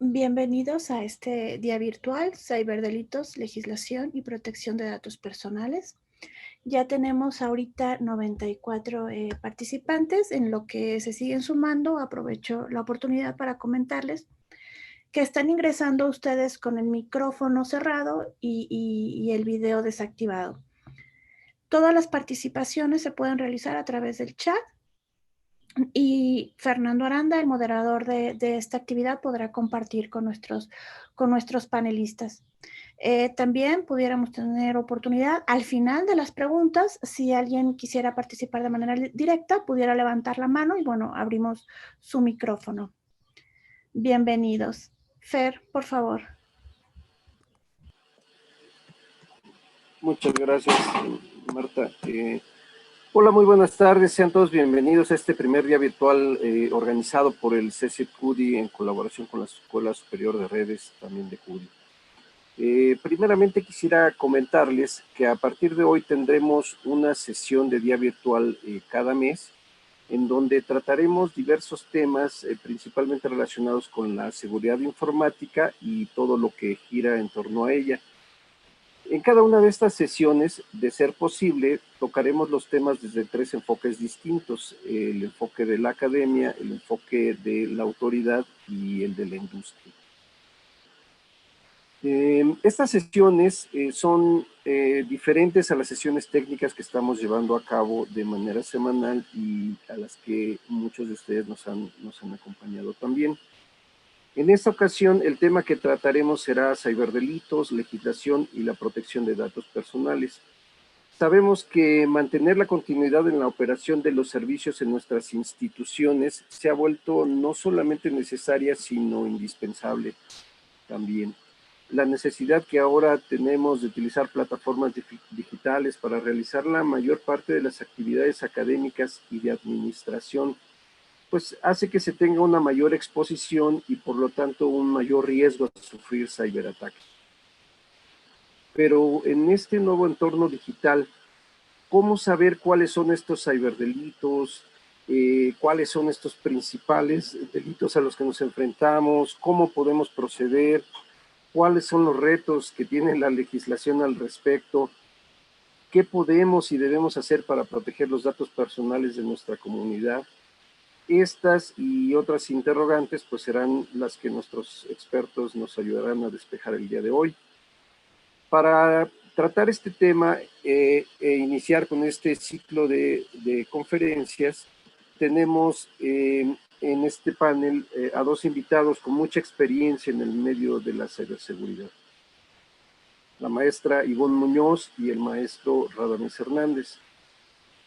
Bienvenidos a este día virtual, Ciberdelitos, Legislación y Protección de Datos Personales. Ya tenemos ahorita 94 participantes, en lo que se siguen sumando. Aprovecho la oportunidad para comentarles que están ingresando ustedes con el micrófono cerrado y el video desactivado. Todas las participaciones se pueden realizar a través del chat. Y Fernando Aranda, el moderador de esta actividad, podrá compartir con nuestros panelistas. También pudiéramos tener oportunidad al final de las preguntas, si alguien quisiera participar de manera directa, pudiera levantar la mano y bueno, abrimos su micrófono. Bienvenidos. Fer, por favor. Muchas gracias, Marta. Hola, muy buenas tardes. Sean todos bienvenidos a este primer día virtual organizado por el CECIT CUDI en colaboración con la Escuela Superior de Redes, también de CUDI. Primeramente quisiera comentarles que a partir de hoy tendremos una sesión de día virtual cada mes, en donde trataremos diversos temas principalmente relacionados con la seguridad informática y todo lo que gira en torno a ella. En cada una de estas sesiones, de ser posible, tocaremos los temas desde tres enfoques distintos: el enfoque de la academia, el enfoque de la autoridad y el de la industria. Estas sesiones son diferentes a las sesiones técnicas que estamos llevando a cabo de manera semanal y a las que muchos de ustedes nos han acompañado también. En esta ocasión, el tema que trataremos será ciberdelitos, legislación y la protección de datos personales. Sabemos que mantener la continuidad en la operación de los servicios en nuestras instituciones se ha vuelto no solamente necesaria, sino indispensable también. La necesidad que ahora tenemos de utilizar plataformas digitales para realizar la mayor parte de las actividades académicas y de administración, pues hace que se tenga una mayor exposición y por lo tanto un mayor riesgo de sufrir ciberataques. Pero en este nuevo entorno digital, ¿cómo saber cuáles son estos ciberdelitos? ¿Cuáles son estos principales delitos a los que nos enfrentamos? ¿Cómo podemos proceder? ¿Cuáles son los retos que tiene la legislación al respecto? ¿Qué podemos y debemos hacer para proteger los datos personales de nuestra comunidad? Estas y otras interrogantes pues serán las que nuestros expertos nos ayudarán a despejar el día de hoy. Para tratar este tema e iniciar con este ciclo de conferencias, tenemos en este panel a dos invitados con mucha experiencia en el medio de la ciberseguridad: la maestra Ivonne Muñoz y el maestro Radamés Hernández.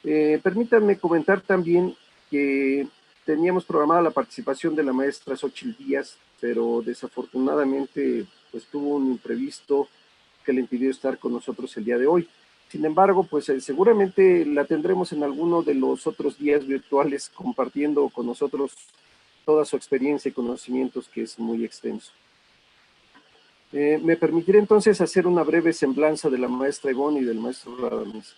Permítanme comentar también que teníamos programada la participación de la maestra Xochitl Díaz, pero desafortunadamente pues tuvo un imprevisto que le impidió estar con nosotros el día de hoy. Sin embargo, pues seguramente la tendremos en alguno de los otros días virtuales compartiendo con nosotros toda su experiencia y conocimientos, que es muy extenso. Me permitiré entonces hacer una breve semblanza de la maestra Ivonne y del maestro Radamés.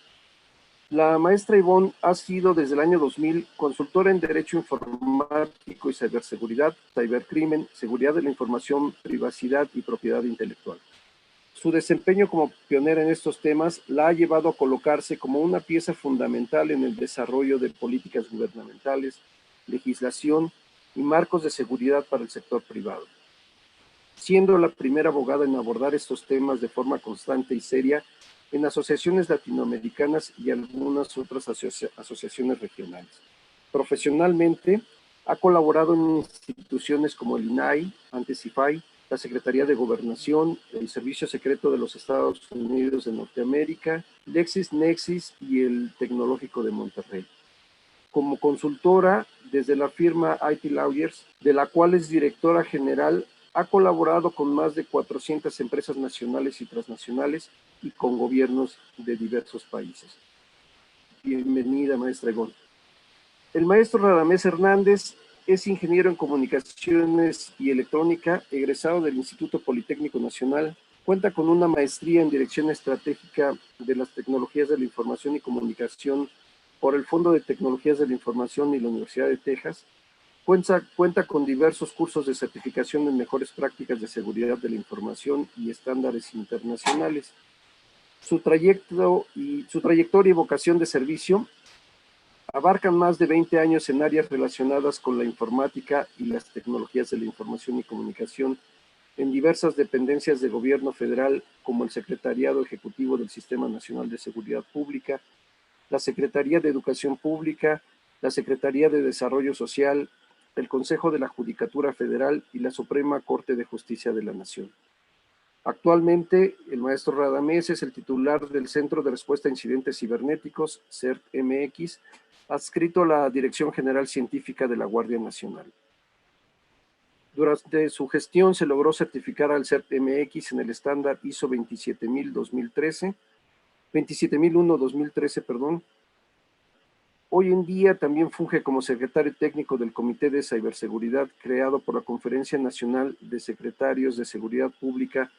La maestra Ivonne ha sido desde el año 2000 consultora en Derecho Informático y Ciberseguridad, Cibercrimen, Seguridad de la Información, Privacidad y Propiedad Intelectual. Su desempeño como pionera en estos temas la ha llevado a colocarse como una pieza fundamental en el desarrollo de políticas gubernamentales, legislación y marcos de seguridad para el sector privado, siendo la primera abogada en abordar estos temas de forma constante y seria en asociaciones latinoamericanas y algunas otras asociaciones regionales. Profesionalmente, ha colaborado en instituciones como el INAI, antes CIFAI, la Secretaría de Gobernación, el Servicio Secreto de los Estados Unidos de Norteamérica, LexisNexis y el Tecnológico de Monterrey. Como consultora desde la firma IT Lawyers, de la cual es directora general, ha colaborado con más de 400 empresas nacionales y transnacionales y con gobiernos de diversos países. Bienvenida, maestra Ivonne. El maestro Radamés Hernández es ingeniero en comunicaciones y electrónica, egresado del Instituto Politécnico Nacional. Cuenta con una maestría en dirección estratégica de las tecnologías de la información y comunicación por el Fondo de Tecnologías de la Información y la Universidad de Texas, Cuenta con diversos cursos de certificación en mejores prácticas de seguridad de la información y estándares internacionales. Su trayectoria y vocación de servicio abarcan más de 20 años en áreas relacionadas con la informática y las tecnologías de la información y comunicación en diversas dependencias de gobierno federal, como el Secretariado Ejecutivo del Sistema Nacional de Seguridad Pública, la Secretaría de Educación Pública, la Secretaría de Desarrollo Social, el Consejo de la Judicatura Federal y la Suprema Corte de Justicia de la Nación. Actualmente, el maestro Radamés es el titular del Centro de Respuesta a Incidentes Cibernéticos, CERT-MX, adscrito a la Dirección General Científica de la Guardia Nacional. Durante su gestión se logró certificar al CERT-MX en el estándar ISO 27001-2013, perdón. Hoy en día también funge como secretario técnico del Comité de Ciberseguridad creado por la Conferencia Nacional de Secretarios de Seguridad Pública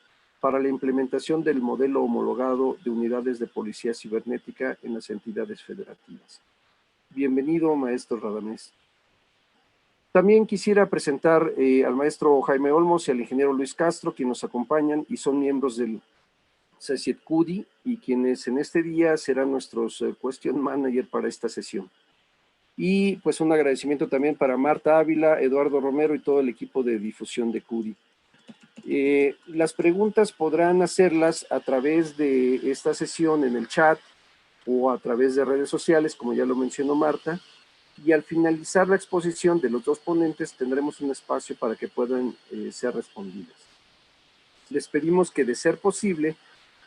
para la implementación del modelo homologado de unidades de policía cibernética en las entidades federativas. Bienvenido, maestro Radamés. También quisiera presentar al maestro Jaime Olmos y al ingeniero Luis Castro, quienes nos acompañan y son miembros del CECIET-CUDI y quienes en este día serán nuestros question manager para esta sesión. Y pues un agradecimiento también para Marta Ávila, Eduardo Romero y todo el equipo de difusión de CUDI. Las preguntas podrán hacerlas a través de esta sesión en el chat o a través de redes sociales, como ya lo mencionó Marta, y al finalizar la exposición de los dos ponentes tendremos un espacio para que puedan ser respondidas. Les pedimos que, de ser posible,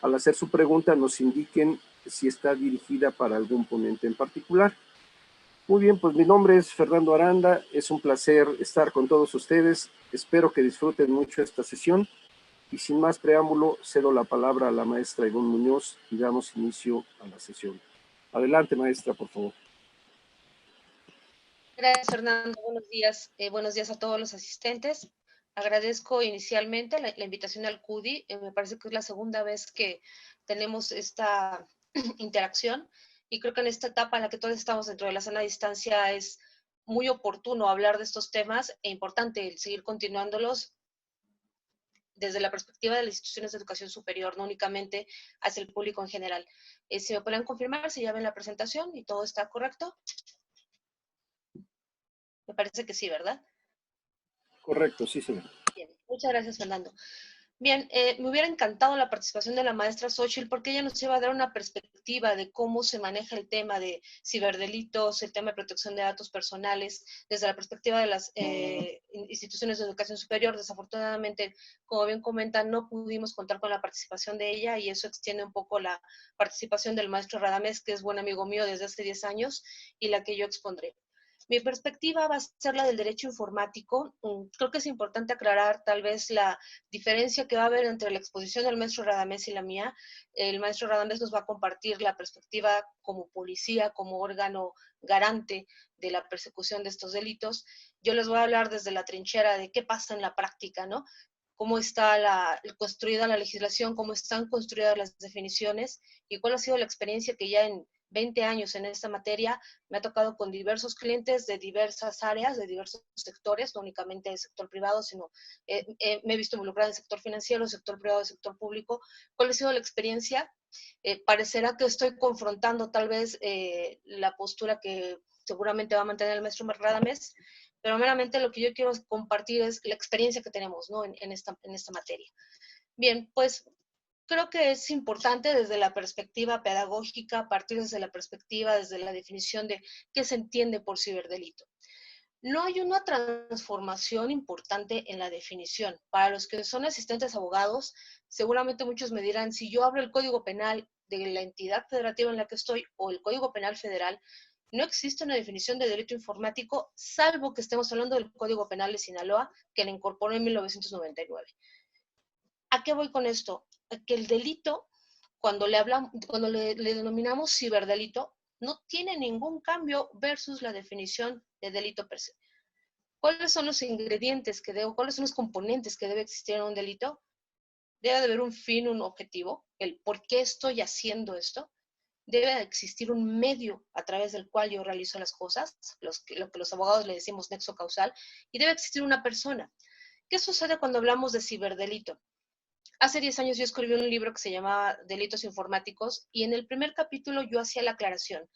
al hacer su pregunta nos indiquen si está dirigida para algún ponente en particular. Muy bien, pues mi nombre es Fernando Aranda, es un placer estar con todos ustedes, espero que disfruten mucho esta sesión y sin más preámbulo cedo la palabra a la maestra Ivonne Muñoz y damos inicio a la sesión. Adelante, maestra, por favor. Gracias, Fernando. Buenos días a todos los asistentes. Agradezco inicialmente la invitación al CUDI. Me parece que es la segunda vez que tenemos esta interacción y creo que en esta etapa en la que todos estamos dentro de la sana distancia es muy oportuno hablar de estos temas e importante seguir continuándolos desde la perspectiva de las instituciones de educación superior, no únicamente hacia el público en general. Si me pueden confirmar si ya ven la presentación y todo está correcto. Me parece que sí, ¿verdad? Correcto, sí, señor. Bien, muchas gracias, Fernando. Bien, me hubiera encantado la participación de la maestra Xochitl porque ella nos iba a dar una perspectiva de cómo se maneja el tema de ciberdelitos, el tema de protección de datos personales, desde la perspectiva de las instituciones de educación superior. Desafortunadamente, como bien comentan, no pudimos contar con la participación de ella y eso extiende un poco la participación del maestro Radamés, que es buen amigo mío desde hace 10 años y la que yo expondré. Mi perspectiva va a ser la del derecho informático. Creo que es importante aclarar tal vez la diferencia que va a haber entre la exposición del maestro Radamés y la mía. El maestro Radamés nos va a compartir la perspectiva como policía, como órgano garante de la persecución de estos delitos. Yo les voy a hablar desde la trinchera de qué pasa en la práctica, ¿no? Cómo está construida la legislación, cómo están construidas las definiciones y cuál ha sido la experiencia que ya en 20 años en esta materia me ha tocado con diversos clientes de diversas áreas, de diversos sectores, no únicamente del sector privado, sino me he visto involucrada en el sector financiero, sector privado, sector público. ¿Cuál ha sido la experiencia? Parecerá que estoy confrontando tal vez la postura que seguramente va a mantener el maestro Radamés, pero meramente lo que yo quiero compartir es la experiencia que tenemos, ¿no? en esta materia. Bien, pues creo que es importante desde la perspectiva pedagógica, partir desde la perspectiva, desde la definición de qué se entiende por ciberdelito. No hay una transformación importante en la definición. Para los que son asistentes abogados, seguramente muchos me dirán, si yo abro el Código Penal de la entidad federativa en la que estoy o el Código Penal federal, no existe una definición de delito informático, salvo que estemos hablando del Código Penal de Sinaloa, que la incorporó en 1999. ¿A qué voy con esto? Que el delito, cuando le denominamos ciberdelito, no tiene ningún cambio versus la definición de delito per se. ¿Cuáles son los ingredientes cuáles son los componentes que debe existir en un delito? Debe de haber un fin, un objetivo, el por qué estoy haciendo esto. debe existir un medio a través del cual yo realizo las cosas, lo que los abogados le decimos nexo causal, y debe existir una persona. ¿Qué sucede cuando hablamos de ciberdelito? Hace 10 años yo escribí un libro que se llamaba Delitos Informáticos, y en el primer capítulo yo hacía la aclaración.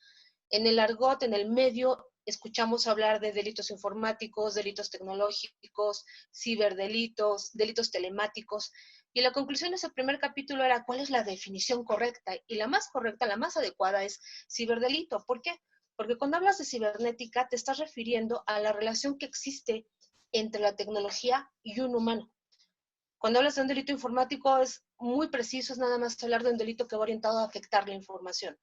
En el argot, en el medio, escuchamos hablar de delitos informáticos, delitos tecnológicos, ciberdelitos, delitos telemáticos, y la conclusión de ese primer capítulo era cuál es la definición correcta, y la más correcta, la más adecuada es ciberdelito. ¿Por qué? Porque cuando hablas de cibernética te estás refiriendo a la relación que existe entre la tecnología y un humano. Cuando hablas de un delito informático es muy preciso, es nada más hablar de un delito que va orientado a afectar la información.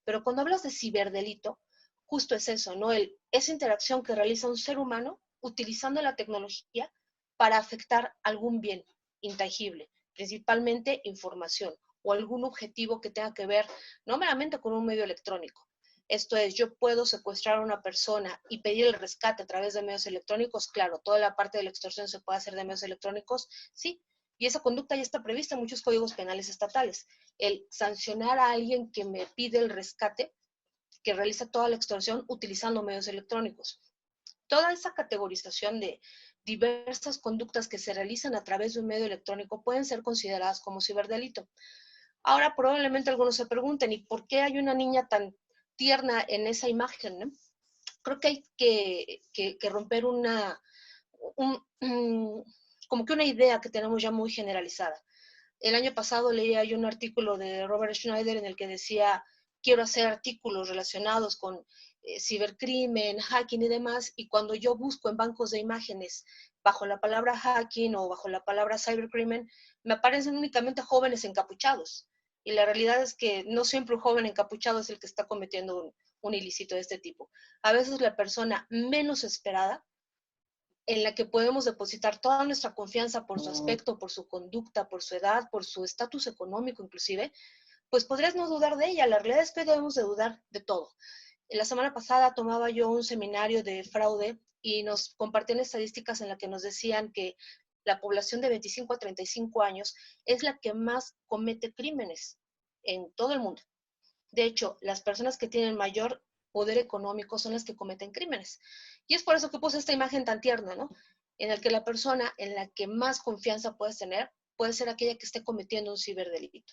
Pero cuando hablas de ciberdelito, justo es eso, ¿no? Esa interacción que realiza un ser humano utilizando la tecnología para afectar algún bien intangible, principalmente información o algún objetivo que tenga que ver no meramente con un medio electrónico. Esto es, yo puedo secuestrar a una persona y pedir el rescate a través de medios electrónicos. Claro, toda la parte de la extorsión se puede hacer de medios electrónicos, sí, y esa conducta ya está prevista en muchos códigos penales estatales. El sancionar a alguien que me pide el rescate, que realiza toda la extorsión utilizando medios electrónicos. Toda esa categorización de diversas conductas que se realizan a través de un medio electrónico pueden ser consideradas como ciberdelito. Ahora probablemente algunos se pregunten, ¿y por qué hay una niña tan tierna en esa imagen? ¿No? Creo que hay que romper como que una idea que tenemos ya muy generalizada. El año pasado leía yo un artículo de Robert Schneider en el que decía, quiero hacer artículos relacionados con cibercrimen, hacking y demás, y cuando yo busco en bancos de imágenes bajo la palabra hacking o bajo la palabra cybercrimen, me aparecen únicamente jóvenes encapuchados. Y la realidad es que no siempre un joven encapuchado es el que está cometiendo un ilícito de este tipo. A veces la persona menos esperada, en la que podemos depositar toda nuestra confianza por su aspecto, por su conducta, por su edad, por su estatus económico inclusive, pues podrías no dudar de ella. La realidad es que debemos de dudar de todo. La semana pasada tomaba yo un seminario de fraude y nos compartían estadísticas en las que nos decían que la población de 25 a 35 años es la que más comete crímenes en todo el mundo. De hecho, las personas que tienen mayor poder económico son las que cometen crímenes. Y es por eso que puse esta imagen tan tierna, ¿no? En el que la persona en la que más confianza puedes tener puede ser aquella que esté cometiendo un ciberdelito.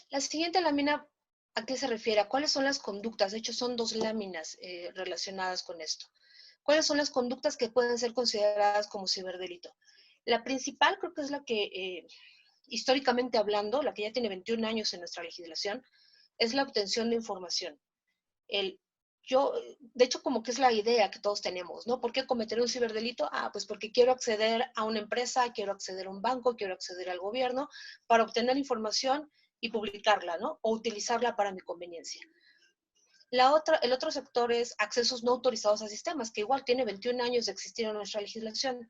La siguiente lámina, ¿a qué se refiere? ¿A cuáles son las conductas? De hecho, son dos láminas relacionadas con esto. ¿Cuáles son las conductas que pueden ser consideradas como ciberdelito? La principal creo que es la que, históricamente hablando, la que ya tiene 21 años en nuestra legislación, es la obtención de información. De hecho, como que es la idea que todos tenemos, ¿no? ¿Por qué cometer un ciberdelito? Pues porque quiero acceder a una empresa, quiero acceder a un banco, quiero acceder al gobierno para obtener información y publicarla, ¿no? O utilizarla para mi conveniencia. El otro sector es accesos no autorizados a sistemas, que igual tiene 21 años de existir en nuestra legislación.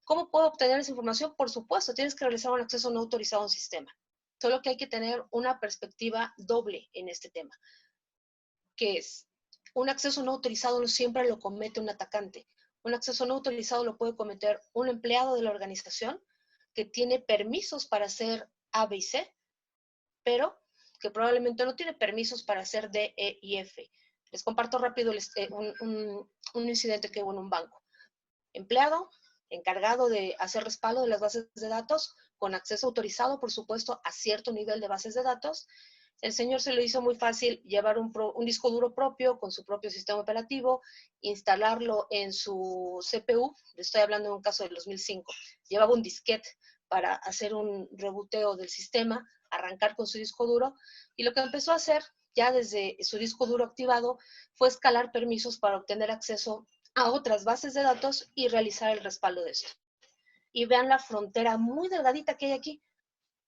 ¿Cómo puedo obtener esa información? Por supuesto, tienes que realizar un acceso no autorizado a un sistema. Solo que hay que tener una perspectiva doble en este tema, que es un acceso no autorizado no siempre lo comete un atacante. Un acceso no autorizado lo puede cometer un empleado de la organización que tiene permisos para hacer A, B y C, pero que probablemente no tiene permisos para hacer D, E y F. Les comparto rápido un incidente que hubo en un banco. Empleado encargado de hacer respaldo de las bases de datos, con acceso autorizado, por supuesto, a cierto nivel de bases de datos. El señor se le hizo muy fácil llevar un disco duro propio con su propio sistema operativo, instalarlo en su CPU. Estoy hablando de un caso del 2005. Llevaba un disquete para hacer un reboteo del sistema, arrancar con su disco duro, y lo que empezó a hacer ya desde su disco duro activado fue escalar permisos para obtener acceso a otras bases de datos y realizar el respaldo de esto. Y vean la frontera muy delgadita que hay aquí.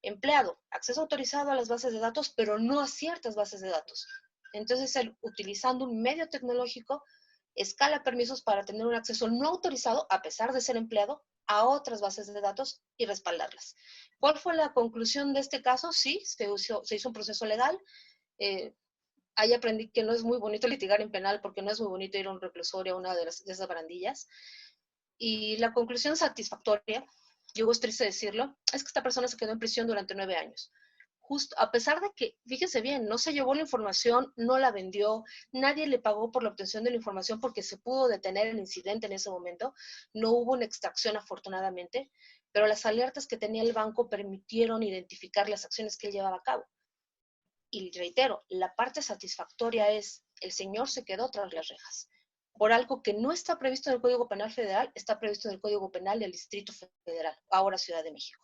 Empleado, acceso autorizado a las bases de datos, pero no a ciertas bases de datos. Entonces, él, utilizando un medio tecnológico, escala permisos para tener un acceso no autorizado, a pesar de ser empleado, a otras bases de datos y respaldarlas. ¿Cuál fue la conclusión de este caso? Sí, se hizo un proceso legal. Ahí aprendí que no es muy bonito litigar en penal porque no es muy bonito ir a un reclusorio, a una de esas barandillas. Y la conclusión satisfactoria, digo, es triste decirlo, es que esta persona se quedó en prisión durante 9 años. justo, a pesar de que, fíjese bien, no se llevó la información, no la vendió, nadie le pagó por la obtención de la información porque se pudo detener el incidente en ese momento, no hubo una extracción afortunadamente, pero las alertas que tenía el banco permitieron identificar las acciones que él llevaba a cabo. Y reitero, la parte satisfactoria es, el señor se quedó tras las rejas por algo que no está previsto en el Código Penal Federal, está previsto en el Código Penal del Distrito Federal, ahora Ciudad de México.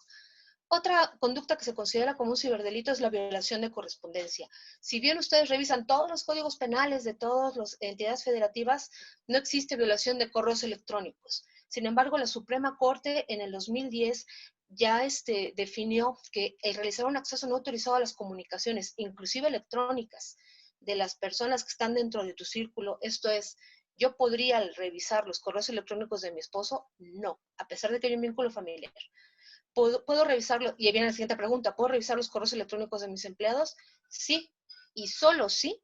Otra conducta que se considera como un ciberdelito es la violación de correspondencia. Si bien ustedes revisan todos los códigos penales de todas las entidades federativas, no existe violación de correos electrónicos. Sin embargo, la Suprema Corte en el 2010 ya definió que el realizar un acceso no autorizado a las comunicaciones, inclusive electrónicas, de las personas que están dentro de tu círculo, esto es, ¿yo podría revisar los correos electrónicos de mi esposo? No, a pesar de que hay un vínculo familiar. ¿Puedo revisarlo? Y viene la siguiente pregunta, ¿puedo revisar los correos electrónicos de mis empleados? Sí, y solo sí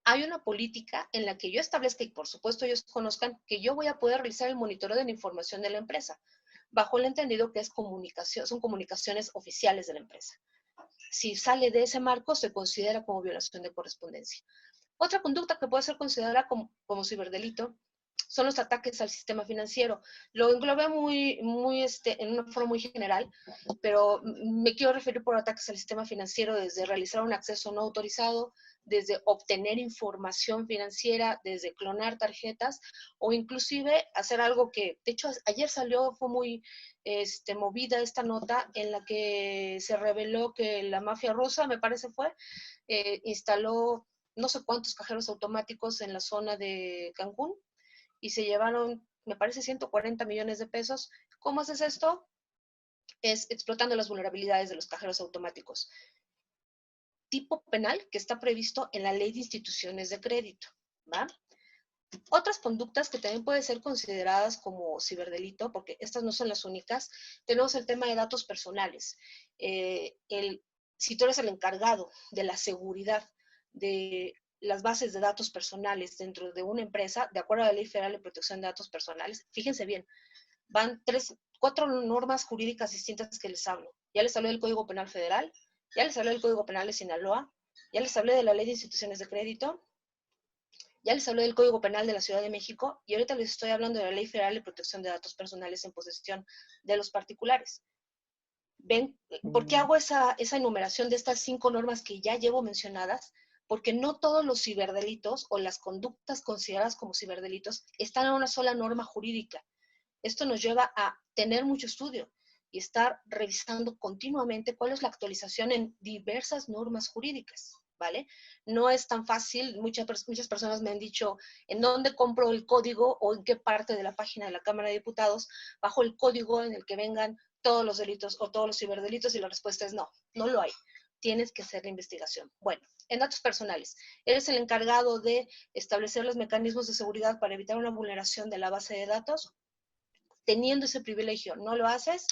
hay una política en la que yo establezca, y por supuesto ellos conozcan, que yo voy a poder realizar el monitoreo de la información de la empresa, bajo el entendido que es comunicación, son comunicaciones oficiales de la empresa. Si sale de ese marco, se considera como violación de correspondencia. Otra conducta que puede ser considerada como ciberdelito son los ataques al sistema financiero. Lo englobé en una forma muy general, pero me quiero referir por ataques al sistema financiero desde realizar un acceso no autorizado, desde obtener información financiera, desde clonar tarjetas o inclusive hacer algo que, de hecho, ayer salió, fue muy movida esta nota en la que se reveló que la mafia rusa, me parece fue, instaló no sé cuántos cajeros automáticos en la zona de Cancún y se llevaron, me parece, 140 millones de pesos. ¿Cómo haces esto? Es explotando las vulnerabilidades de los cajeros automáticos. Tipo penal que está previsto en la Ley de Instituciones de Crédito, ¿va? Otras conductas que también pueden ser consideradas como ciberdelito, porque estas no son las únicas, tenemos el tema de datos personales. Si tú eres el encargado de la seguridad de las bases de datos personales dentro de una empresa, de acuerdo a la Ley Federal de Protección de Datos Personales, fíjense bien, van 4 normas jurídicas distintas que les hablo. Ya les hablé del Código Penal Federal, ya les hablé del Código Penal de Sinaloa, ya les hablé de la Ley de Instituciones de Crédito, ya les hablé del Código Penal de la Ciudad de México y ahorita les estoy hablando de la Ley Federal de Protección de Datos Personales en posesión de los particulares. ¿Ven? ¿Por qué hago esa enumeración de estas 5 normas que ya llevo mencionadas? Porque no todos los ciberdelitos o las conductas consideradas como ciberdelitos están en una sola norma jurídica. Esto nos lleva a tener mucho estudio y estar revisando continuamente cuál es la actualización en diversas normas jurídicas, ¿vale? No es tan fácil, muchas personas me han dicho en dónde compro el código o en qué parte de la página de la Cámara de Diputados bajo el código en el que vengan todos los delitos o todos los ciberdelitos y la respuesta es no, no lo hay. Tienes que hacer la investigación. Bueno, en datos personales, eres el encargado de establecer los mecanismos de seguridad para evitar una vulneración de la base de datos. Teniendo ese privilegio, no lo haces,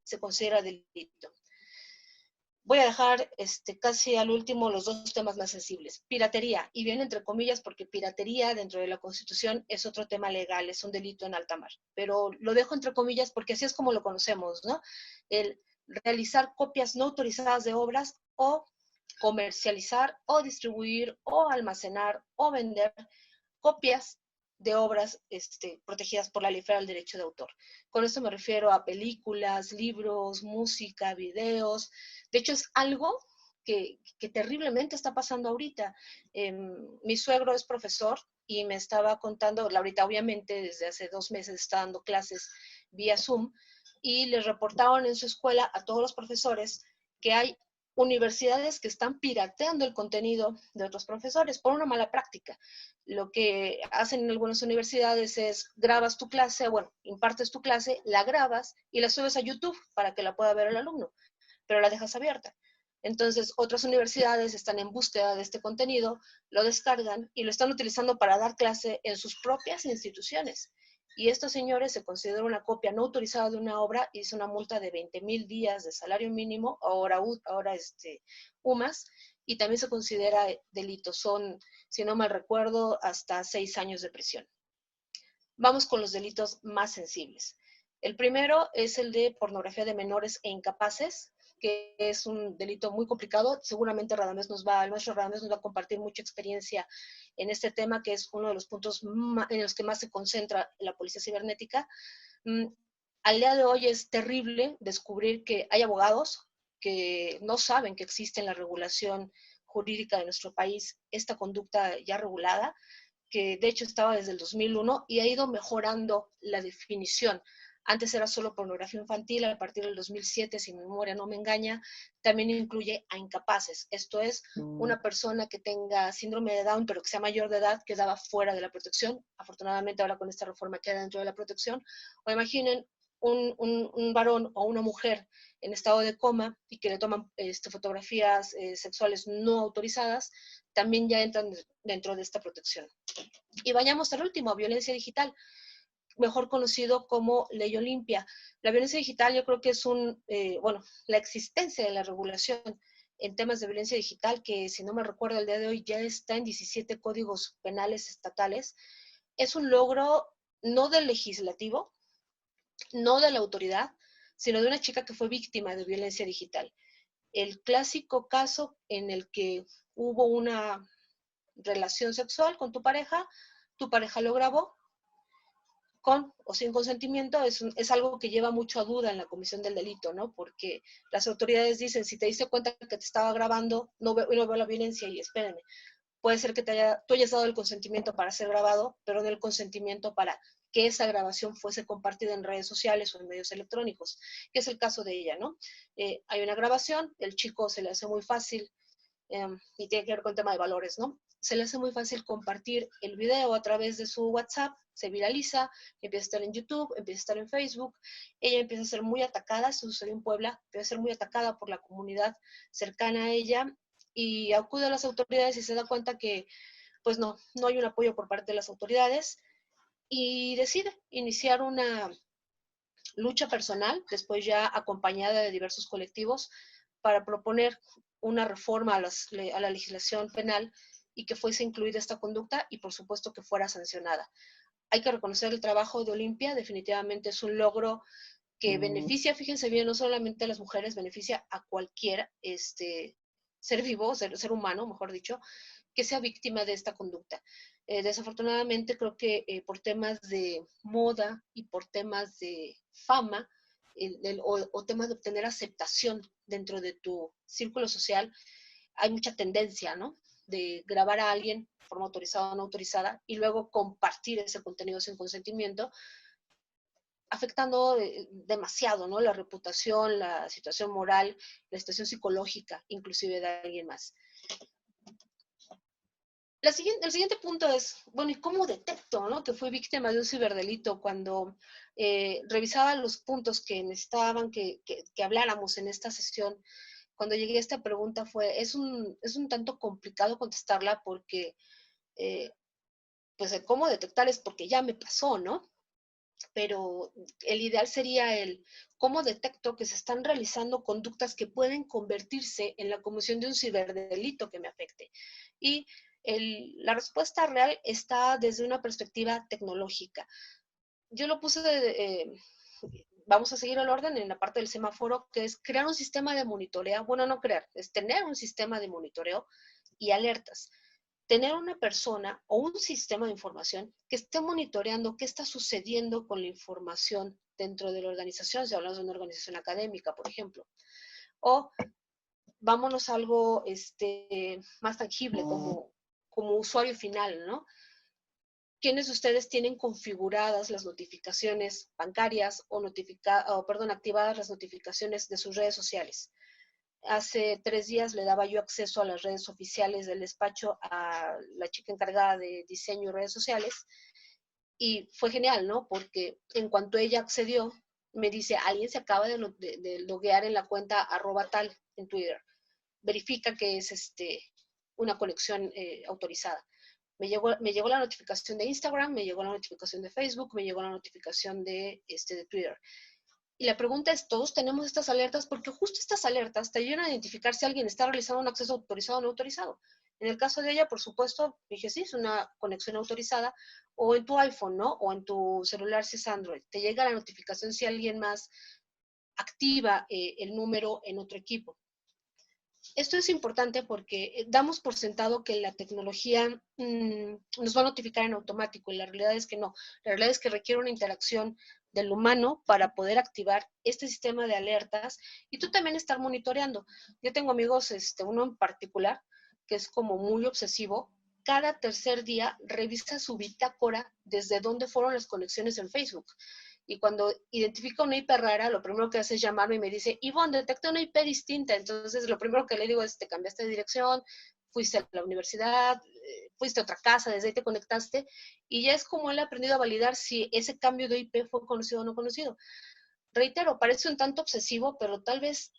se considera delito. Voy a dejar casi al último los 2 temas más sensibles. Piratería, y bien entre comillas, porque piratería dentro de la Constitución es otro tema legal, es un delito en alta mar. Pero lo dejo entre comillas porque así es como lo conocemos, ¿no? El realizar copias no autorizadas de obras o comercializar o distribuir o almacenar o vender copias de obras protegidas por la Ley Federal del Derecho de Autor. Con esto me refiero a películas, libros, música, videos. De hecho, es algo que terriblemente está pasando ahorita. Mi suegro es profesor y me estaba contando, ahorita obviamente desde hace 2 meses está dando clases vía Zoom, y les reportaron en su escuela a todos los profesores que hay universidades que están pirateando el contenido de otros profesores por una mala práctica. Lo que hacen en algunas universidades es grabas tu clase, bueno, impartes tu clase, la grabas y la subes a YouTube para que la pueda ver el alumno, pero la dejas abierta. Entonces, otras universidades están en búsqueda de este contenido, lo descargan y lo están utilizando para dar clase en sus propias instituciones. Y estos señores se considera una copia no autorizada de una obra y es una multa de 20,000 días de salario mínimo, ahora UMAS, y también se considera delito. Son, si no mal recuerdo, hasta 6 años de prisión. Vamos con los delitos más sensibles. El primero es el de pornografía de menores e incapaces. que es un delito muy complicado. Seguramente el maestro Radamés nos va a compartir mucha experiencia en este tema, que es uno de los puntos en los que más se concentra la policía cibernética. Al día de hoy es terrible descubrir que hay abogados que no saben que existe en la regulación jurídica de nuestro país esta conducta ya regulada, que de hecho estaba desde el 2001 y ha ido mejorando la definición. Antes era solo pornografía infantil, a partir del 2007, si mi memoria no me engaña, también incluye a incapaces. Esto es, una persona que tenga síndrome de Down, pero que sea mayor de edad, quedaba fuera de la protección. Afortunadamente ahora con esta reforma queda dentro de la protección. O imaginen un varón o una mujer en estado de coma y que le toman fotografías sexuales no autorizadas, también ya entran dentro de esta protección. Y vayamos al último, violencia digital, mejor conocido como Ley Olimpia. La violencia digital yo creo que es la existencia de la regulación en temas de violencia digital, que si no me recuerdo el día de hoy ya está en 17 códigos penales estatales, es un logro no del legislativo, no de la autoridad, sino de una chica que fue víctima de violencia digital. El clásico caso en el que hubo una relación sexual con tu pareja lo grabó, con o sin consentimiento, es algo que lleva mucho a duda en la comisión del delito, ¿no? Porque las autoridades dicen, si te diste cuenta que te estaba grabando, no veo la violencia, y espérenme, puede ser que tú hayas dado el consentimiento para ser grabado, pero no el consentimiento para que esa grabación fuese compartida en redes sociales o en medios electrónicos, que es el caso de ella, ¿no? Hay una grabación, el chico se le hace muy fácil, y tiene que ver con el tema de valores, ¿no? Se le hace muy fácil compartir el video a través de su WhatsApp, se viraliza, empieza a estar en YouTube, empieza a estar en Facebook, ella empieza a ser muy atacada, esto sucedió en Puebla, empieza a ser muy atacada por la comunidad cercana a ella, y acude a las autoridades y se da cuenta que pues no hay un apoyo por parte de las autoridades, y decide iniciar una lucha personal, después ya acompañada de diversos colectivos, para proponer una reforma a la legislación penal y que fuese incluida esta conducta y por supuesto que fuera sancionada. Hay que reconocer el trabajo de Olimpia, definitivamente es un logro que beneficia, fíjense bien, no solamente a las mujeres, beneficia a cualquier ser vivo, ser humano, mejor dicho, que sea víctima de esta conducta. Desafortunadamente creo que por temas de moda y por temas de fama o temas de obtener aceptación dentro de tu círculo social, hay mucha tendencia, ¿no? De grabar a alguien de forma autorizada o no autorizada y luego compartir ese contenido sin consentimiento, afectando demasiado, ¿no? La reputación, la situación moral, la situación psicológica, inclusive de alguien más. El siguiente punto es, bueno, ¿y cómo detecto, ¿no? Que fui víctima de un ciberdelito? Cuando revisaba los puntos que necesitaban que habláramos en esta sesión, cuando llegué a esta pregunta es un tanto complicado contestarla porque, pues el cómo detectar es porque ya me pasó, ¿no? Pero el ideal sería el cómo detecto que se están realizando conductas que pueden convertirse en la comisión de un ciberdelito que me afecte. Y la respuesta real está desde una perspectiva tecnológica. Yo lo puse, vamos a seguir el orden en la parte del semáforo, que es crear un sistema de monitoreo, bueno, no crear, es tener un sistema de monitoreo y alertas. Tener una persona o un sistema de información que esté monitoreando qué está sucediendo con la información dentro de la organización, si hablamos de una organización académica, por ejemplo. O vámonos a algo más tangible, como usuario final, ¿no? ¿Quiénes de ustedes tienen configuradas las notificaciones bancarias o activadas las notificaciones de sus redes sociales? Hace 3 días le daba yo acceso a las redes oficiales del despacho a la chica encargada de diseño y redes sociales, y fue genial, ¿no? Porque en cuanto ella accedió, me dice, alguien se acaba de loguear en la cuenta @tal en Twitter. Verifica que es una conexión autorizada. Me llegó la notificación de Instagram, me llegó la notificación de Facebook, me llegó la notificación de Twitter. Y la pregunta es, ¿todos tenemos estas alertas? Porque justo estas alertas te ayudan a identificar si alguien está realizando un acceso autorizado o no autorizado. En el caso de ella, por supuesto, dije, sí, es una conexión autorizada, o en tu iPhone, ¿no? O en tu celular si es Android. Te llega la notificación si alguien más activa el número en otro equipo. Esto es importante porque damos por sentado que la tecnología nos va a notificar en automático, y la realidad es que no. La realidad es que requiere una interacción del humano para poder activar este sistema de alertas y tú también estar monitoreando. Yo tengo amigos, uno en particular, que es como muy obsesivo. Cada tercer día revisa su bitácora desde dónde fueron las conexiones en Facebook. Y cuando identifica una IP rara, lo primero que hace es llamarme y me dice, Ivonne, detecté una IP distinta. Entonces, lo primero que le digo es, te cambiaste de dirección, fuiste a la universidad, fuiste a otra casa, desde ahí te conectaste. Y ya es como él ha aprendido a validar si ese cambio de IP fue conocido o no conocido. Reitero, parece un tanto obsesivo, pero tal vez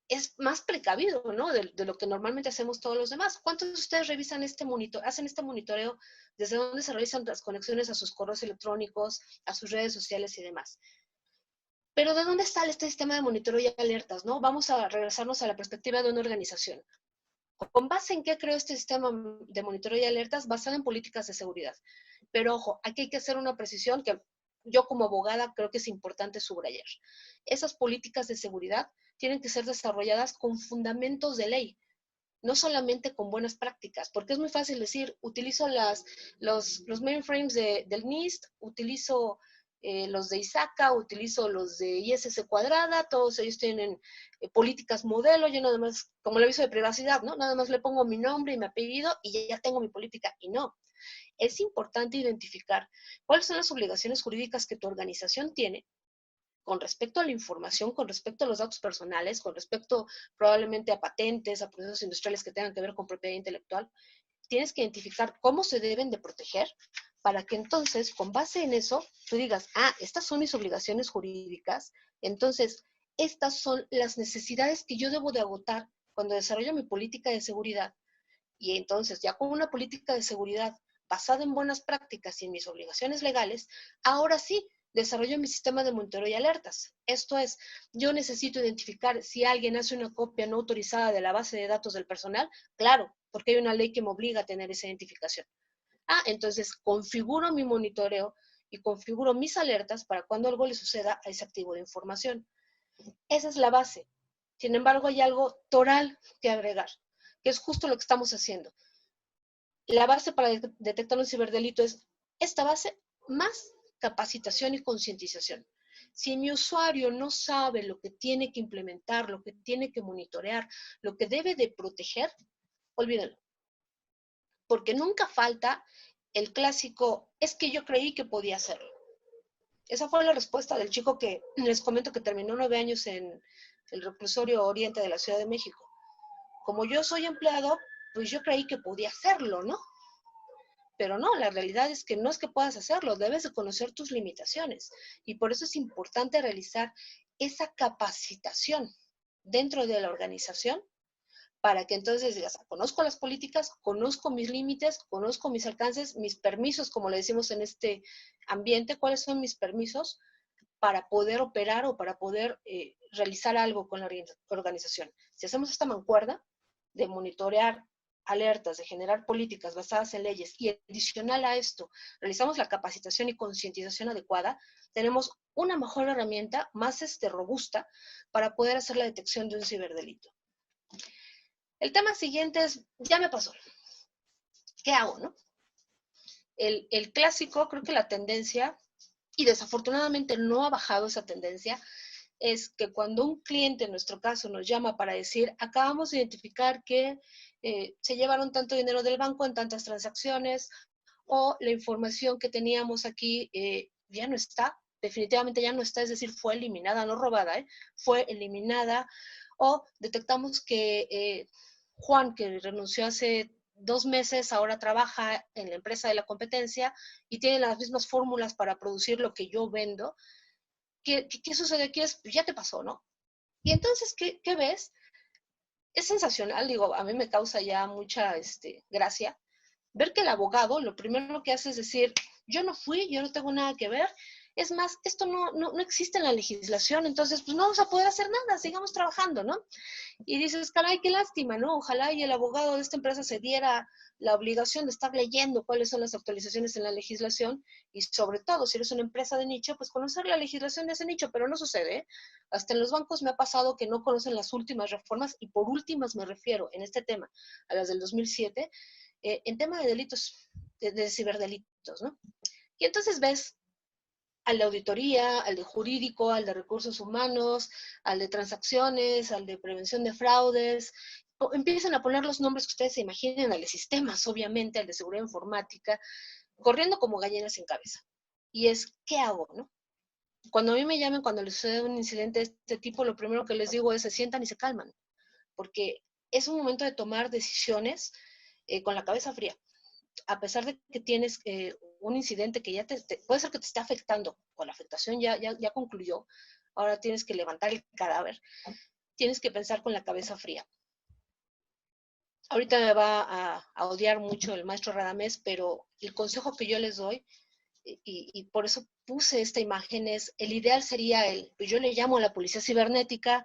es más precavido, ¿no? De lo que normalmente hacemos todos los demás. ¿Cuántos de ustedes revisan hacen este monitoreo desde donde se realizan las conexiones a sus correos electrónicos, a sus redes sociales y demás? Pero ¿de dónde sale este sistema de monitoreo y alertas, no? Vamos a regresarnos a la perspectiva de una organización. ¿Con base en qué creo este sistema de monitoreo y alertas? Basado en políticas de seguridad. Pero ojo, aquí hay que hacer una precisión que yo como abogada creo que es importante subrayar. Esas políticas de seguridad tienen que ser desarrolladas con fundamentos de ley, no solamente con buenas prácticas, porque es muy fácil decir, utilizo los mainframes del NIST, utilizo los de ISACA, utilizo los de ISS cuadrada, todos ellos tienen políticas modelo, yo nada más, como el aviso de privacidad, ¿no? Nada más le pongo mi nombre y mi apellido y ya tengo mi política, y no. Es importante identificar cuáles son las obligaciones jurídicas que tu organización tiene con respecto a la información, con respecto a los datos personales, con respecto probablemente a patentes, a procesos industriales que tengan que ver con propiedad intelectual. Tienes que identificar cómo se deben de proteger para que entonces, con base en eso, tú digas, estas son mis obligaciones jurídicas, entonces, estas son las necesidades que yo debo de agotar cuando desarrollo mi política de seguridad. Y entonces, ya con una política de seguridad basada en buenas prácticas y en mis obligaciones legales, ahora sí, desarrollo mi sistema de monitoreo y alertas. Esto es, yo necesito identificar si alguien hace una copia no autorizada de la base de datos del personal, claro, porque hay una ley que me obliga a tener esa identificación. Entonces configuro mi monitoreo y configuro mis alertas para cuando algo le suceda a ese activo de información. Esa es la base. Sin embargo, hay algo toral que agregar, que es justo lo que estamos haciendo. La base para detectar un ciberdelito es esta base más capacitación y concientización. Si mi usuario no sabe lo que tiene que implementar, lo que tiene que monitorear, lo que debe de proteger, olvídenlo. Porque nunca falta el clásico, es que yo creí que podía hacerlo. Esa fue la respuesta del chico que les comento que terminó 9 años en el reclusorio oriente de la Ciudad de México. Como yo soy empleado, pues yo creí que podía hacerlo, ¿no? Pero no, la realidad es que no es que puedas hacerlo, debes de conocer tus limitaciones. Y por eso es importante realizar esa capacitación dentro de la organización para que entonces digas, conozco las políticas, conozco mis límites, conozco mis alcances, mis permisos, como le decimos en este ambiente, cuáles son mis permisos para poder operar o para poder realizar algo con la organización. Si hacemos esta mancuerna de monitorear alertas, de generar políticas basadas en leyes y adicional a esto, realizamos la capacitación y concientización adecuada, tenemos una mejor herramienta, más robusta, para poder hacer la detección de un ciberdelito. El tema siguiente es, ya me pasó. ¿Qué hago, no? El clásico, creo que la tendencia, y desafortunadamente no ha bajado esa tendencia, es que cuando un cliente, en nuestro caso, nos llama para decir, acabamos de identificar que se llevaron tanto dinero del banco en tantas transacciones, o la información que teníamos aquí ya no está, definitivamente ya no está, es decir, fue eliminada, no robada, fue eliminada, o detectamos que Juan, que renunció hace 2 meses, ahora trabaja en la empresa de la competencia y tiene las mismas fórmulas para producir lo que yo vendo. ¿Qué sucede aquí? Pues ya te pasó, ¿no? Y entonces, ¿qué ves? Es sensacional, digo, a mí me causa ya mucha gracia ver que el abogado lo primero que hace es decir, yo no fui, yo no tengo nada que ver, Es más, esto no existe en la legislación, entonces pues no vamos a poder hacer nada, sigamos trabajando, ¿no? Y dices, caray, qué lástima, ¿no? Ojalá y el abogado de esta empresa se diera la obligación de estar leyendo cuáles son las actualizaciones en la legislación y sobre todo, si eres una empresa de nicho, pues conocer la legislación de ese nicho, pero no sucede, ¿eh? Hasta en los bancos me ha pasado que no conocen las últimas reformas, y por últimas me refiero en este tema a las del 2007, en tema de delitos, de ciberdelitos, ¿no? Y entonces ves al de auditoría, al de jurídico, al de recursos humanos, al de transacciones, al de prevención de fraudes. Empiezan a poner los nombres que ustedes se imaginen, al de sistemas, obviamente, al de seguridad informática, corriendo como gallinas sin cabeza. Y es, ¿qué hago, no? Cuando a mí me llaman, cuando les sucede un incidente de este tipo, lo primero que les digo es se sientan y se calman, porque es un momento de tomar decisiones con la cabeza fría. A pesar de que tienes un incidente que ya puede ser que te esté afectando, o la afectación ya concluyó, ahora tienes que levantar el cadáver, tienes que pensar con la cabeza fría. Ahorita me va a odiar mucho el maestro Radamés, pero el consejo que yo les doy, y por eso puse esta imagen, es, el ideal sería yo le llamo a la policía cibernética,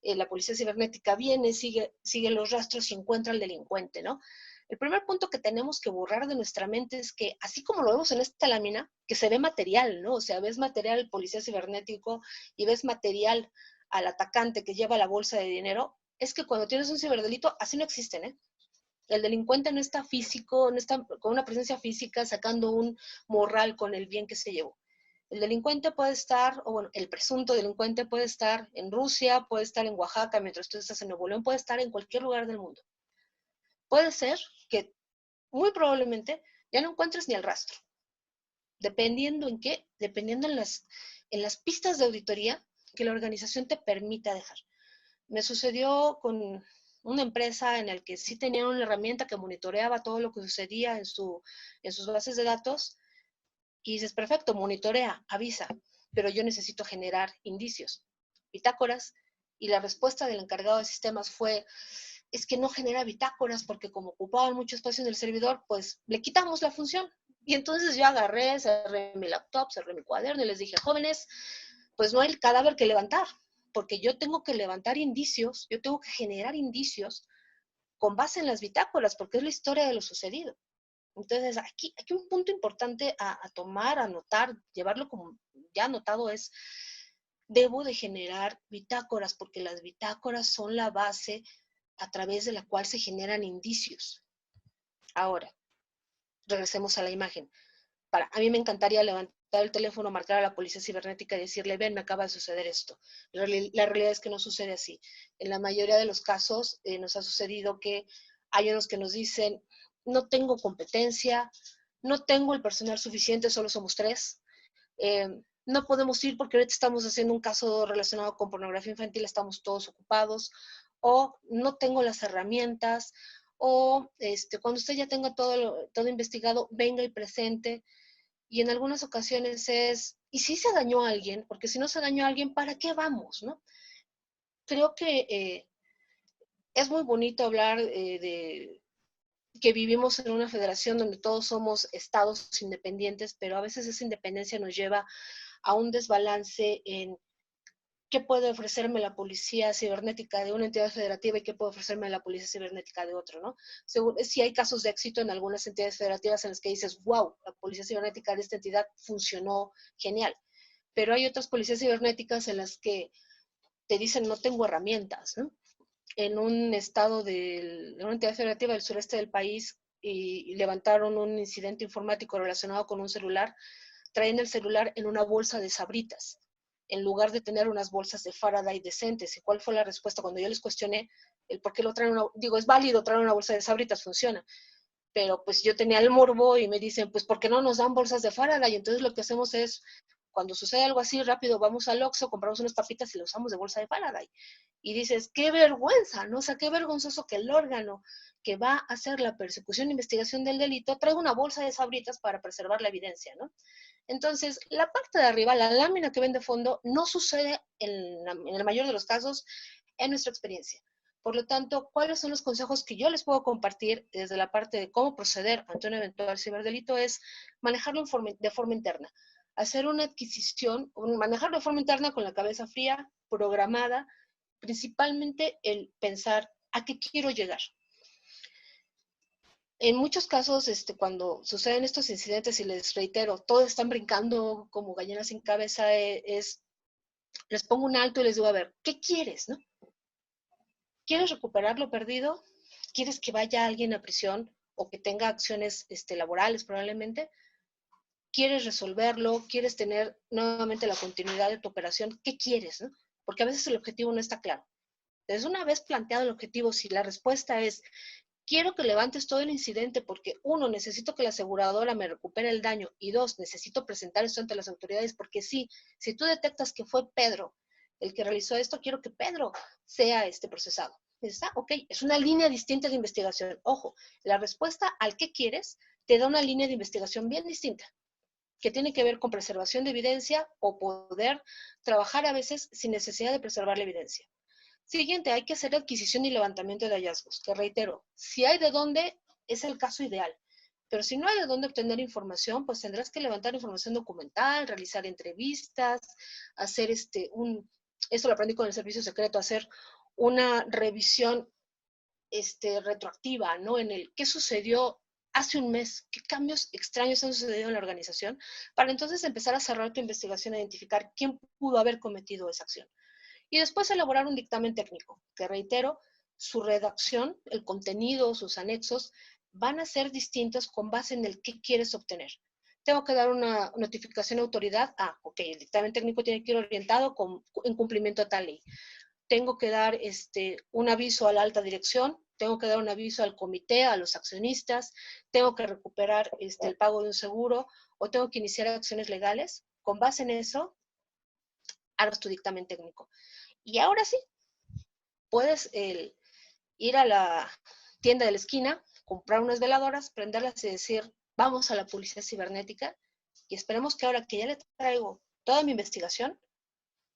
la policía cibernética viene, sigue los rastros y encuentra al delincuente, ¿no? El primer punto que tenemos que borrar de nuestra mente es que, así como lo vemos en esta lámina, que se ve material, ¿no? O sea, ves material al policía cibernético y ves material al atacante que lleva la bolsa de dinero, es que cuando tienes un ciberdelito, así no existen, ¿eh? El delincuente no está físico, no está con una presencia física sacando un morral con el bien que se llevó. El delincuente puede estar, o bueno, el presunto delincuente puede estar en Rusia, puede estar en Oaxaca, mientras tú estás en Nuevo León, puede estar en cualquier lugar del mundo. Puede ser que muy probablemente ya no encuentres ni el rastro. Dependiendo en qué, dependiendo en las pistas de auditoría que la organización te permita dejar. Me sucedió con una empresa en la que sí tenía una herramienta que monitoreaba todo lo que sucedía en sus bases de datos, y dices, perfecto, monitorea, avisa, pero yo necesito generar indicios, bitácoras, y la respuesta del encargado de sistemas fue, es que no genera bitácoras porque como ocupaban mucho espacio en el servidor, pues le quitamos la función. Y entonces yo agarré, cerré mi laptop, cerré mi cuaderno y les dije, jóvenes, pues no hay cadáver que levantar, porque yo tengo que levantar indicios, yo tengo que generar indicios con base en las bitácoras, porque es la historia de lo sucedido. Entonces, aquí un punto importante a tomar, a anotar, llevarlo como ya anotado es, debo de generar bitácoras, porque las bitácoras son la base a través de la cual se generan indicios. Ahora, regresemos a la imagen. A mí me encantaría levantar el teléfono, marcar a la policía cibernética y decirle, ven, me acaba de suceder esto. La realidad es que no sucede así. En la mayoría de los casos nos ha sucedido que hay unos que nos dicen, no tengo competencia, no tengo el personal suficiente, solo somos 3. No podemos ir porque ahorita estamos haciendo un caso relacionado con pornografía infantil, estamos todos ocupados, o no tengo las herramientas, o cuando usted ya tenga todo investigado, venga y presente. Y en algunas ocasiones es, ¿y si se dañó a alguien? Porque si no se dañó a alguien, ¿para qué vamos, no? Creo que es muy bonito hablar de que vivimos en una federación donde todos somos estados independientes, pero a veces esa independencia nos lleva a un desbalance en qué puede ofrecerme la policía cibernética de una entidad federativa y qué puede ofrecerme la policía cibernética de otro, ¿no? Sí hay casos de éxito en algunas entidades federativas en las que dices, wow, la policía cibernética de esta entidad funcionó genial, pero hay otras policías cibernéticas en las que te dicen, no tengo herramientas, ¿no? En un estado de una entidad federativa del sureste del país y levantaron un incidente informático relacionado con un celular, traen el celular en una bolsa de sabritas, en lugar de tener unas bolsas de Faraday decentes. ¿Y cuál fue la respuesta? Cuando yo les cuestioné el por qué lo traen, digo, es válido traer una bolsa de sabritas, funciona. Pero pues yo tenía el morbo y me dicen, pues ¿por qué no nos dan bolsas de Faraday? Entonces lo que hacemos es, cuando sucede algo así rápido, vamos al Oxxo, compramos unas papitas y lo usamos de bolsa de Faraday. Y dices, qué vergüenza, ¿no? O sea, qué vergonzoso que el órgano que va a hacer la persecución e investigación del delito traiga una bolsa de sabritas para preservar la evidencia, ¿no? Entonces, la parte de arriba, la lámina que ven de fondo, no sucede en el mayor de los casos en nuestra experiencia. Por lo tanto, ¿cuáles son los consejos que yo les puedo compartir desde la parte de cómo proceder ante un eventual ciberdelito? Es manejarlo de forma interna. hacer una adquisición, manejarlo de forma interna con la cabeza fría, programada, principalmente el pensar a qué quiero llegar. En muchos casos, cuando suceden estos incidentes, y les reitero, todos están brincando como gallinas sin cabeza, les pongo un alto y les digo, a ver, ¿qué quieres, no? ¿Quieres recuperar lo perdido? ¿Quieres que vaya alguien a prisión o que tenga acciones laborales probablemente? ¿Quieres resolverlo? ¿Quieres tener nuevamente la continuidad de tu operación? ¿Qué quieres, no? Porque a veces el objetivo no está claro. Entonces, una vez planteado el objetivo, si la respuesta es quiero que levantes todo el incidente porque, uno, necesito que la aseguradora me recupere el daño y dos, necesito presentar esto ante las autoridades porque sí, si tú detectas que fue Pedro el que realizó esto, quiero que Pedro sea procesado. ¿Está? Ok, es una línea distinta de investigación. Ojo, la respuesta al qué quieres te da una línea de investigación bien distinta, que tiene que ver con preservación de evidencia o poder trabajar a veces sin necesidad de preservar la evidencia. Siguiente, hay que hacer adquisición y levantamiento de hallazgos, que reitero, si hay de dónde, es el caso ideal. Pero si no hay de dónde obtener información, pues tendrás que levantar información documental, realizar entrevistas, hacer esto lo aprendí con el servicio secreto, hacer una revisión retroactiva, ¿no? En el qué sucedió hace un mes, qué cambios extraños han sucedido en la organización, para entonces empezar a cerrar tu investigación e identificar quién pudo haber cometido esa acción. Y después elaborar un dictamen técnico, que reitero, su redacción, el contenido, sus anexos, van a ser distintos con base en el qué quieres obtener. Tengo que dar una notificación a autoridad. Ok, el dictamen técnico tiene que ir orientado en cumplimiento a tal ley. Tengo que dar un aviso a la alta dirección, tengo que dar un aviso al comité, a los accionistas, tengo que recuperar el pago de un seguro o tengo que iniciar acciones legales. Con base en eso, harás tu dictamen técnico. Y ahora sí, puedes ir a la tienda de la esquina, comprar unas veladoras, prenderlas y decir, vamos a la policía cibernética y esperemos que ahora que ya le traigo toda mi investigación,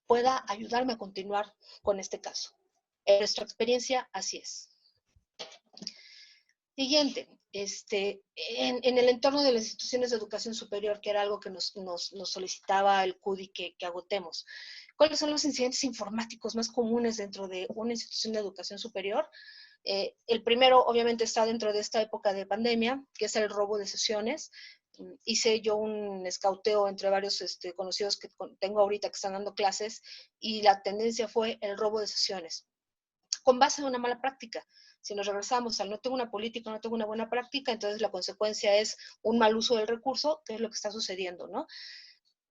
pueda ayudarme a continuar con este caso. En nuestra experiencia, así es. Siguiente, en el entorno de las instituciones de educación superior, que era algo que nos solicitaba el CUDI que agotemos. ¿Cuáles son los incidentes informáticos más comunes dentro de una institución de educación superior? El primero, obviamente, está dentro de esta época de pandemia, que es el robo de sesiones. Hice yo un escauteo entre varios conocidos que tengo ahorita que están dando clases y la tendencia fue el robo de sesiones, con base en una mala práctica. Si nos regresamos al no tengo una política, no tengo una buena práctica, entonces la consecuencia es un mal uso del recurso, que es lo que está sucediendo, ¿no?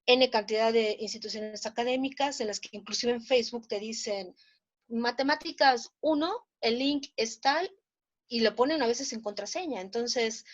N cantidad de instituciones académicas en las que inclusive en Facebook te dicen matemáticas 1, el link es tal, y lo ponen a veces en contraseña. Entonces,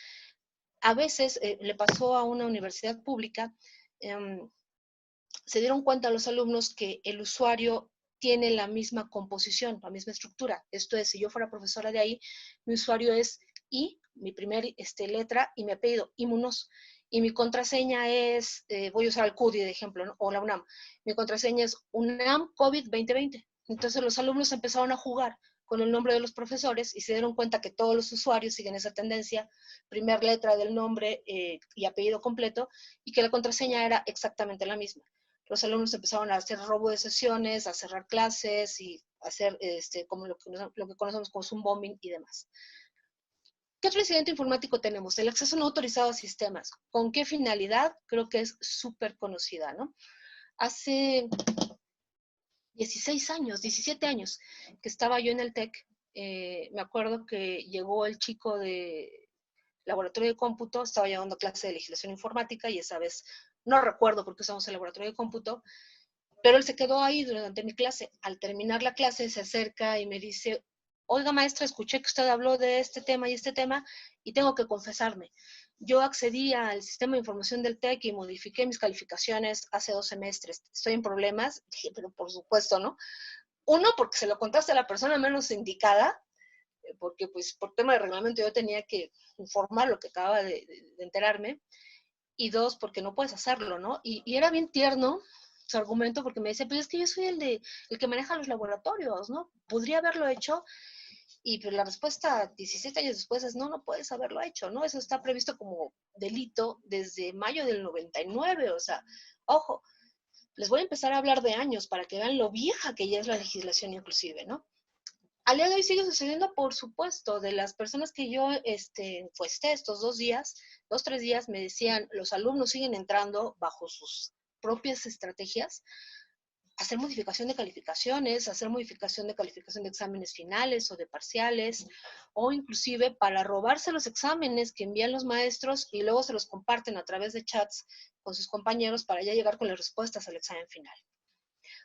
a veces le pasó a una universidad pública, se dieron cuenta los alumnos que el usuario tiene la misma composición, la misma estructura. Esto es, si yo fuera profesora de ahí, mi usuario es I, mi primer letra, y mi apellido, I Munoz. Y mi contraseña es, voy a usar el CUDI de ejemplo, ¿no? O la UNAM. Mi contraseña es UNAM COVID 2020. Entonces los alumnos empezaron a jugar con el nombre de los profesores y se dieron cuenta que todos los usuarios siguen esa tendencia, primer letra del nombre y apellido completo, y que la contraseña era exactamente la misma. Los alumnos empezaron a hacer robo de sesiones, a cerrar clases y a hacer como lo que conocemos como Zoom bombing y demás. ¿Qué otro incidente informático tenemos? El acceso no autorizado a sistemas. ¿Con qué finalidad? Creo que es súper conocida, ¿no? Hace 16 años, 17 años que estaba yo en el TEC, me acuerdo que llegó el chico de laboratorio de cómputo, estaba llevando clase de legislación informática y esa vez no recuerdo por qué usamos el laboratorio de cómputo, pero él se quedó ahí durante mi clase. Al terminar la clase se acerca y me dice, oiga maestra, escuché que usted habló de este tema y tengo que confesarme. Yo accedí al sistema de información del TEC y modifiqué mis calificaciones hace 2 semestres. Estoy en problemas. Dije, pero por supuesto, ¿no? Uno, porque se lo contaste a la persona menos indicada, porque pues por tema de reglamento yo tenía que informar lo que acababa de enterarme. Y dos, porque no puedes hacerlo, ¿no? Y era bien tierno su argumento porque me decía, pues es que yo soy el que maneja los laboratorios, ¿no? Podría haberlo hecho. Y pues la respuesta 17 años después es no puedes haberlo hecho, ¿no? Eso está previsto como delito desde mayo del 99, o sea, ojo, les voy a empezar a hablar de años para que vean lo vieja que ya es la legislación inclusive, ¿no? Al día de hoy sigue sucediendo, por supuesto, de las personas que yo encuesté estos 2 días, 3 días, me decían, los alumnos siguen entrando bajo sus propias estrategias, hacer modificación de calificaciones, hacer modificación de calificación de exámenes finales o de parciales, o inclusive para robarse los exámenes que envían los maestros y luego se los comparten a través de chats con sus compañeros para ya llegar con las respuestas al examen final.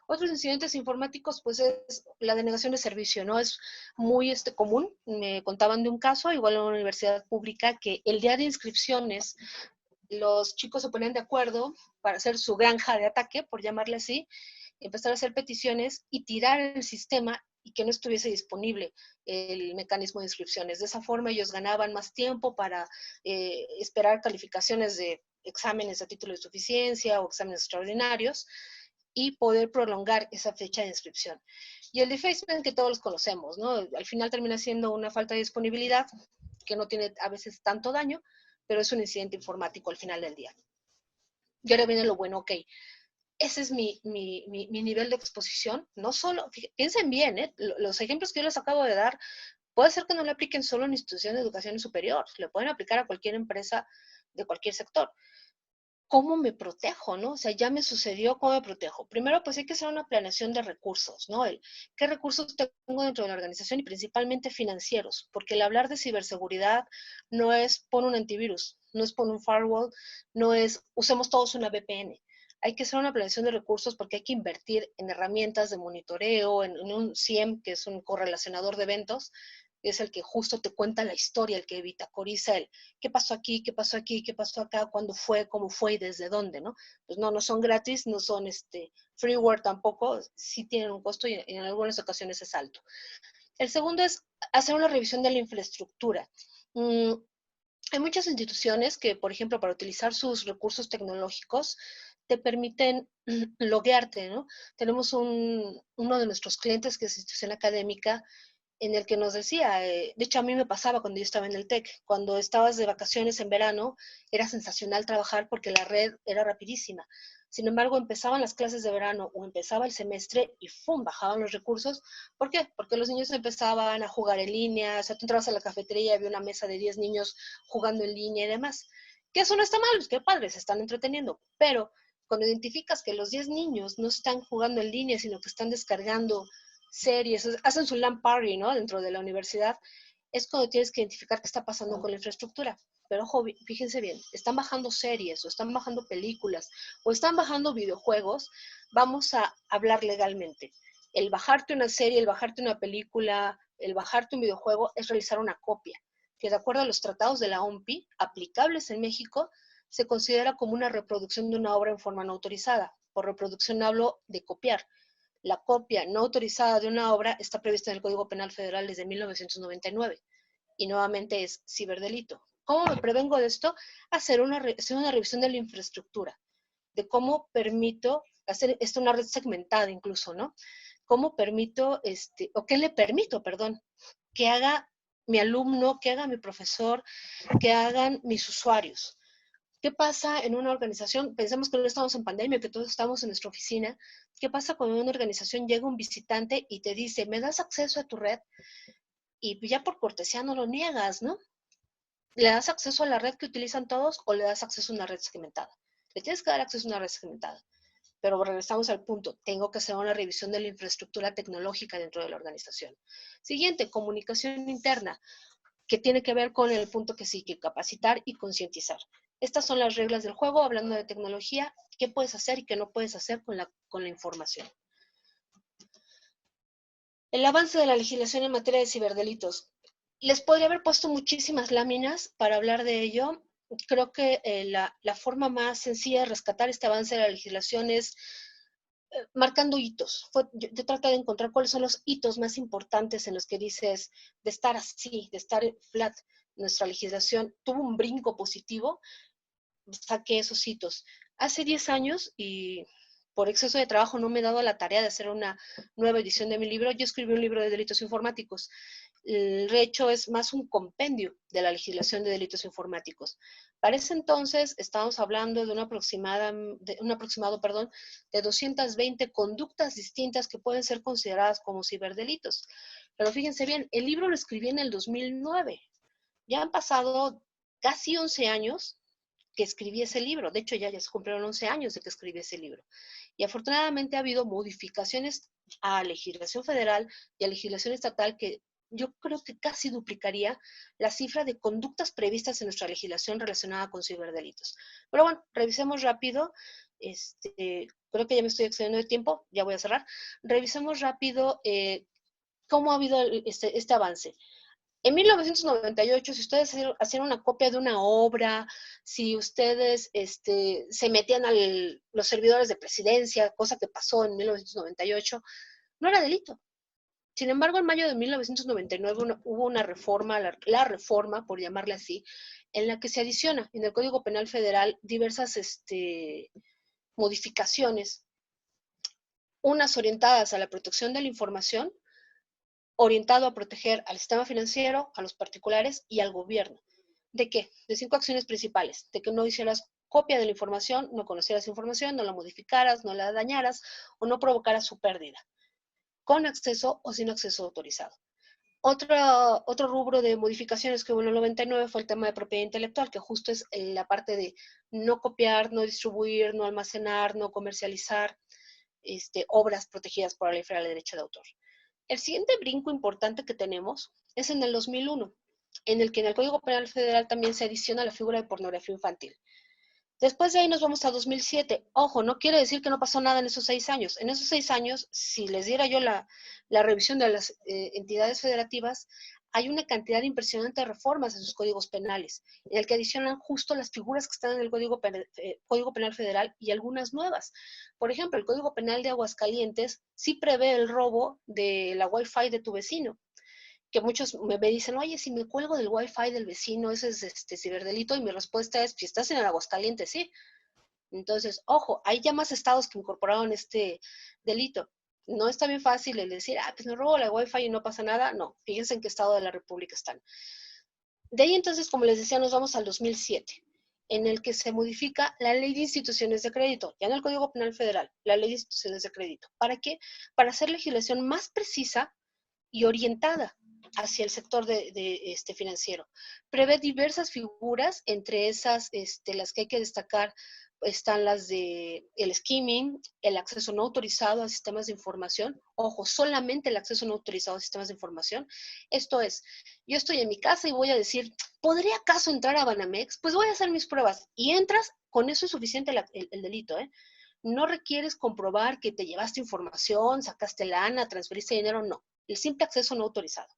Otros incidentes informáticos, pues es la denegación de servicio, ¿no? Es muy común. Me contaban de un caso, igual en una universidad pública, que el día de inscripciones los chicos se ponían de acuerdo para hacer su granja de ataque, por llamarle así, empezar a hacer peticiones y tirar el sistema y que no estuviese disponible el mecanismo de inscripciones. De esa forma ellos ganaban más tiempo para esperar calificaciones de exámenes a título de suficiencia o exámenes extraordinarios y poder prolongar esa fecha de inscripción. Y el defacement que todos los conocemos, ¿no? Al final termina siendo una falta de disponibilidad que no tiene a veces tanto daño, pero es un incidente informático al final del día. Y ahora viene lo bueno, ok, ese es mi nivel de exposición, no solo, piensen bien, los ejemplos que yo les acabo de dar, puede ser que no le apliquen solo en instituciones de educación superior, le pueden aplicar a cualquier empresa de cualquier sector. ¿Cómo me protejo, no? O sea, ya me sucedió, ¿cómo me protejo? Primero, pues hay que hacer una planeación de recursos, ¿no? ¿Qué recursos tengo dentro de la organización y principalmente financieros? Porque el hablar de ciberseguridad no es pon un antivirus, no es pon un firewall, no es usemos todos una VPN. Hay que hacer una planeación de recursos porque hay que invertir en herramientas de monitoreo, en un CIEM, que es un correlacionador de eventos, es el que justo te cuenta la historia, el que vitacoriza el qué pasó aquí, qué pasó aquí, qué pasó acá, cuándo fue, cómo fue y desde dónde, ¿no? Pues no son gratis, no son freeware tampoco, sí tienen un costo y en algunas ocasiones es alto. El segundo es hacer una revisión de la infraestructura. Hay muchas instituciones que, por ejemplo, para utilizar sus recursos tecnológicos, te permiten loguearte, ¿no? Tenemos uno de nuestros clientes que es institución académica en el que nos decía, de hecho a mí me pasaba cuando yo estaba en el TEC, cuando estabas de vacaciones en verano, era sensacional trabajar porque la red era rapidísima. Sin embargo, empezaban las clases de verano o empezaba el semestre y ¡fum!, bajaban los recursos. ¿Por qué? Porque los niños empezaban a jugar en línea, o sea, tú entrabas a la cafetería y había una mesa de 10 niños jugando en línea y demás. Que eso no está mal, es que padres se están entreteniendo, pero cuando identificas que los 10 niños no están jugando en línea, sino que están descargando series, hacen su LAN party, ¿no? Dentro de la universidad, es cuando tienes que identificar qué está pasando con la infraestructura. Pero ojo, fíjense bien, están bajando series o están bajando películas o están bajando videojuegos, vamos a hablar legalmente. El bajarte una serie, el bajarte una película, el bajarte un videojuego es realizar una copia, que de acuerdo a los tratados de la OMPI aplicables en México, se considera como una reproducción de una obra en forma no autorizada. Por reproducción hablo de copiar. La copia no autorizada de una obra está prevista en el Código Penal Federal desde 1999 y nuevamente es ciberdelito. ¿Cómo me prevengo de esto? Hacer una revisión de la infraestructura, de cómo permito hacer esto una red segmentada incluso, ¿no? ¿Cómo permito, o qué le permito, perdón, que haga mi alumno, que haga mi profesor, que hagan mis usuarios? ¿Qué pasa en una organización? Pensamos que no estamos en pandemia, que todos estamos en nuestra oficina. ¿Qué pasa cuando en una organización llega un visitante y te dice, ¿me das acceso a tu red? Y ya por cortesía no lo niegas, ¿no? ¿Le das acceso a la red que utilizan todos o le das acceso a una red segmentada? Le tienes que dar acceso a una red segmentada. Pero regresamos al punto, tengo que hacer una revisión de la infraestructura tecnológica dentro de la organización. Siguiente, comunicación interna, que tiene que ver con el punto que sí, que capacitar y concientizar. Estas son las reglas del juego, hablando de tecnología, qué puedes hacer y qué no puedes hacer con la información. El avance de la legislación en materia de ciberdelitos. Les podría haber puesto muchísimas láminas para hablar de ello. Creo que la forma más sencilla de rescatar este avance de la legislación es marcando hitos. Yo trato de encontrar cuáles son los hitos más importantes en los que dices de estar así, de estar flat. Nuestra legislación tuvo un brinco positivo, saqué esos hitos. Hace 10 años, y por exceso de trabajo no me he dado la tarea de hacer una nueva edición de mi libro, yo escribí un libro de delitos informáticos. el hecho es más un compendio de la legislación de delitos informáticos. Para ese entonces estábamos hablando de un aproximado, de 220 conductas distintas que pueden ser consideradas como ciberdelitos. Pero fíjense bien, el libro lo escribí en el 2009. Ya han pasado casi 11 años que escribí ese libro. De hecho, ya se cumplieron 11 años de que escribí ese libro. Y afortunadamente ha habido modificaciones a legislación federal y a legislación estatal que yo creo que casi duplicaría la cifra de conductas previstas en nuestra legislación relacionada con ciberdelitos. Pero bueno, revisemos rápido. Creo que ya me estoy excediendo de tiempo, ya voy a cerrar. Revisemos rápido cómo ha habido este avance. En 1998, si ustedes hacían una copia de una obra, si ustedes se metían a los servidores de presidencia, cosa que pasó en 1998, no era delito. Sin embargo, en mayo de 1999 hubo una reforma, la reforma, por llamarle así, en la que se adiciona en el Código Penal Federal diversas modificaciones, unas orientadas a la protección de la información, orientado a proteger al sistema financiero, a los particulares y al gobierno. ¿De qué? De 5 acciones principales. De que no hicieras copia de la información, no conocieras información, no la modificaras, no la dañaras o no provocaras su pérdida, con acceso o sin acceso autorizado. Otro rubro de modificaciones que hubo en el 99 fue el tema de propiedad intelectual, que justo es la parte de no copiar, no distribuir, no almacenar, no comercializar obras protegidas por la Ley Federal de Derecho de Autor. El siguiente brinco importante que tenemos es en el 2001, en el que en el Código Penal Federal también se adiciona la figura de pornografía infantil. Después de ahí nos vamos a 2007. Ojo, no quiere decir que no pasó nada en esos 6 años. En esos 6 años, si les diera yo la revisión de las entidades federativas, hay una cantidad impresionante de reformas en sus códigos penales, en el que adicionan justo las figuras que están en el Código Penal Federal y algunas nuevas. Por ejemplo, el Código Penal de Aguascalientes sí prevé el robo de la Wi-Fi de tu vecino, que muchos me dicen, oye, si me cuelgo del Wi-Fi del vecino, ese es ciberdelito, y mi respuesta es, si estás en el Aguascalientes, sí. Entonces, ojo, hay ya más estados que incorporaron este delito. No está bien fácil el decir, pues me robo la Wi-Fi y no pasa nada. No, fíjense en qué estado de la República están. De ahí entonces, como les decía, nos vamos al 2007, en el que se modifica la Ley de Instituciones de Crédito, ya en el Código Penal Federal, la Ley de Instituciones de Crédito. ¿Para qué? Para hacer legislación más precisa y orientada hacia el sector financiero. Prevé diversas figuras, entre esas las que hay que destacar están las de el skimming, el acceso no autorizado a sistemas de información. Ojo, solamente el acceso no autorizado a sistemas de información. Esto es, yo estoy en mi casa y voy a decir, ¿podría acaso entrar a Banamex? Pues voy a hacer mis pruebas. Y entras, con eso es suficiente el delito, ¿eh? No requieres comprobar que te llevaste información, sacaste lana, transferiste dinero, no. El simple acceso no autorizado.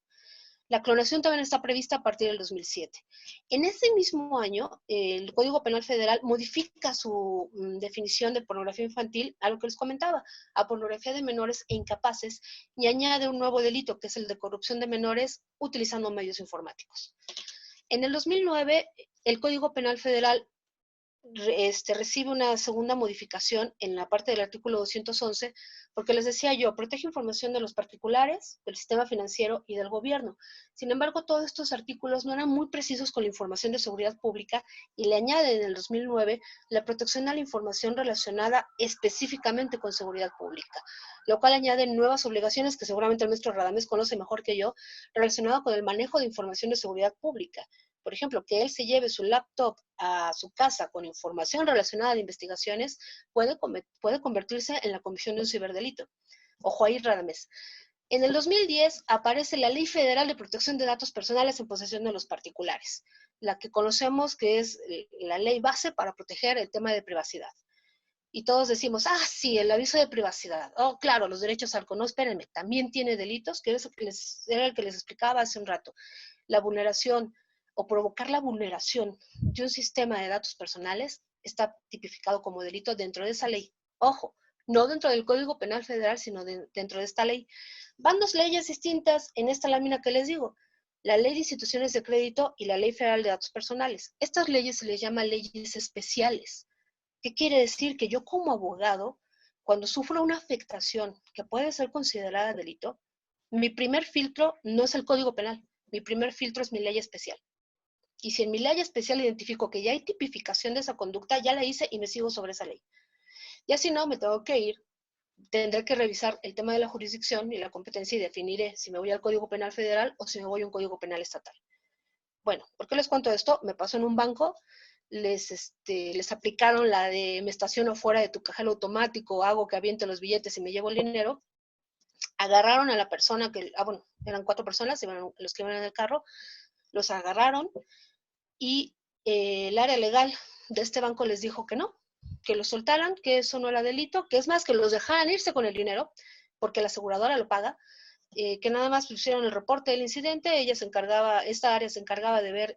La clonación también está prevista a partir del 2007. En ese mismo año, el Código Penal Federal modifica su definición de pornografía infantil a lo que les comentaba, a pornografía de menores e incapaces, y añade un nuevo delito, que es el de corrupción de menores utilizando medios informáticos. En el 2009, el Código Penal Federal recibe una segunda modificación en la parte del artículo 211, porque les decía yo, protege información de los particulares, del sistema financiero y del gobierno. Sin embargo, todos estos artículos no eran muy precisos con la información de seguridad pública y le añaden en el 2009 la protección a la información relacionada específicamente con seguridad pública, lo cual añade nuevas obligaciones que seguramente el maestro Radamés conoce mejor que yo, relacionado con el manejo de información de seguridad pública. Por ejemplo, que él se lleve su laptop a su casa con información relacionada a investigaciones puede convertirse en la comisión de un ciberdelito. Ojo ahí, Radamés. En el 2010 aparece la Ley Federal de Protección de Datos Personales en posesión de los particulares, la que conocemos que es la ley base para proteger el tema de privacidad. Y todos decimos, sí, el aviso de privacidad. Oh, claro, los derechos al no, espérenme, también tiene delitos, que era el que les explicaba hace un rato. La vulneración o provocar la vulneración de un sistema de datos personales está tipificado como delito dentro de esa ley. Ojo, no dentro del Código Penal Federal, sino dentro de esta ley. Van dos leyes distintas en esta lámina que les digo, la Ley de Instituciones de Crédito y la Ley Federal de Datos Personales. Estas leyes se les llama leyes especiales. ¿Qué quiere decir? Que yo como abogado, cuando sufro una afectación que puede ser considerada delito, Mi primer filtro no es el Código Penal, mi primer filtro es mi ley especial. Y si en mi ley especial identifico que ya hay tipificación de esa conducta, ya la hice y me sigo sobre esa ley. Ya si no, me tengo que ir, tendré que revisar el tema de la jurisdicción y la competencia y definiré si me voy al Código Penal Federal o si me voy a un Código Penal estatal. Bueno, ¿por qué les cuento esto? Me pasó en un banco, les aplicaron la de me estaciono fuera de tu cajero automático, hago que aviente los billetes y me llevo el dinero. Agarraron a la persona que, bueno, eran 4 personas, los que iban en el carro, los agarraron y el área legal de este banco les dijo que no, que los soltaran, que eso no era delito, que es más, que los dejaran irse con el dinero, porque la aseguradora lo paga, que nada más pusieron el reporte del incidente, esta área se encargaba de ver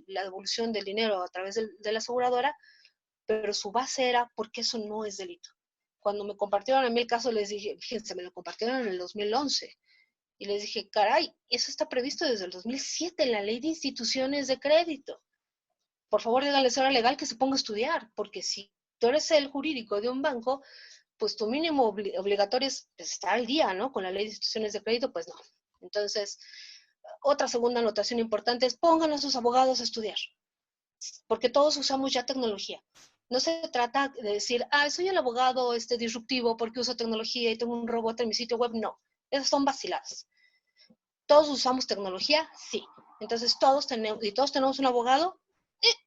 la devolución del dinero a través de la aseguradora, pero su base era porque eso no es delito. Cuando me compartieron a mí el caso, les dije, fíjense, me lo compartieron en el 2011, y les dije, caray, eso está previsto desde el 2007 en la Ley de Instituciones de Crédito. Por favor, díganle a la legal que se ponga a estudiar, porque si tú eres el jurídico de un banco, pues tu mínimo obligatorio es estar al día, ¿no? Con la Ley de Instituciones de Crédito, pues no. Entonces, otra segunda anotación importante es pongan a sus abogados a estudiar, porque todos usamos ya tecnología. No se trata de decir, soy el abogado disruptivo porque uso tecnología y tengo un robot en mi sitio web. No, esas son vaciladas. ¿Todos usamos tecnología? Sí. Entonces, todos tenemos un abogado.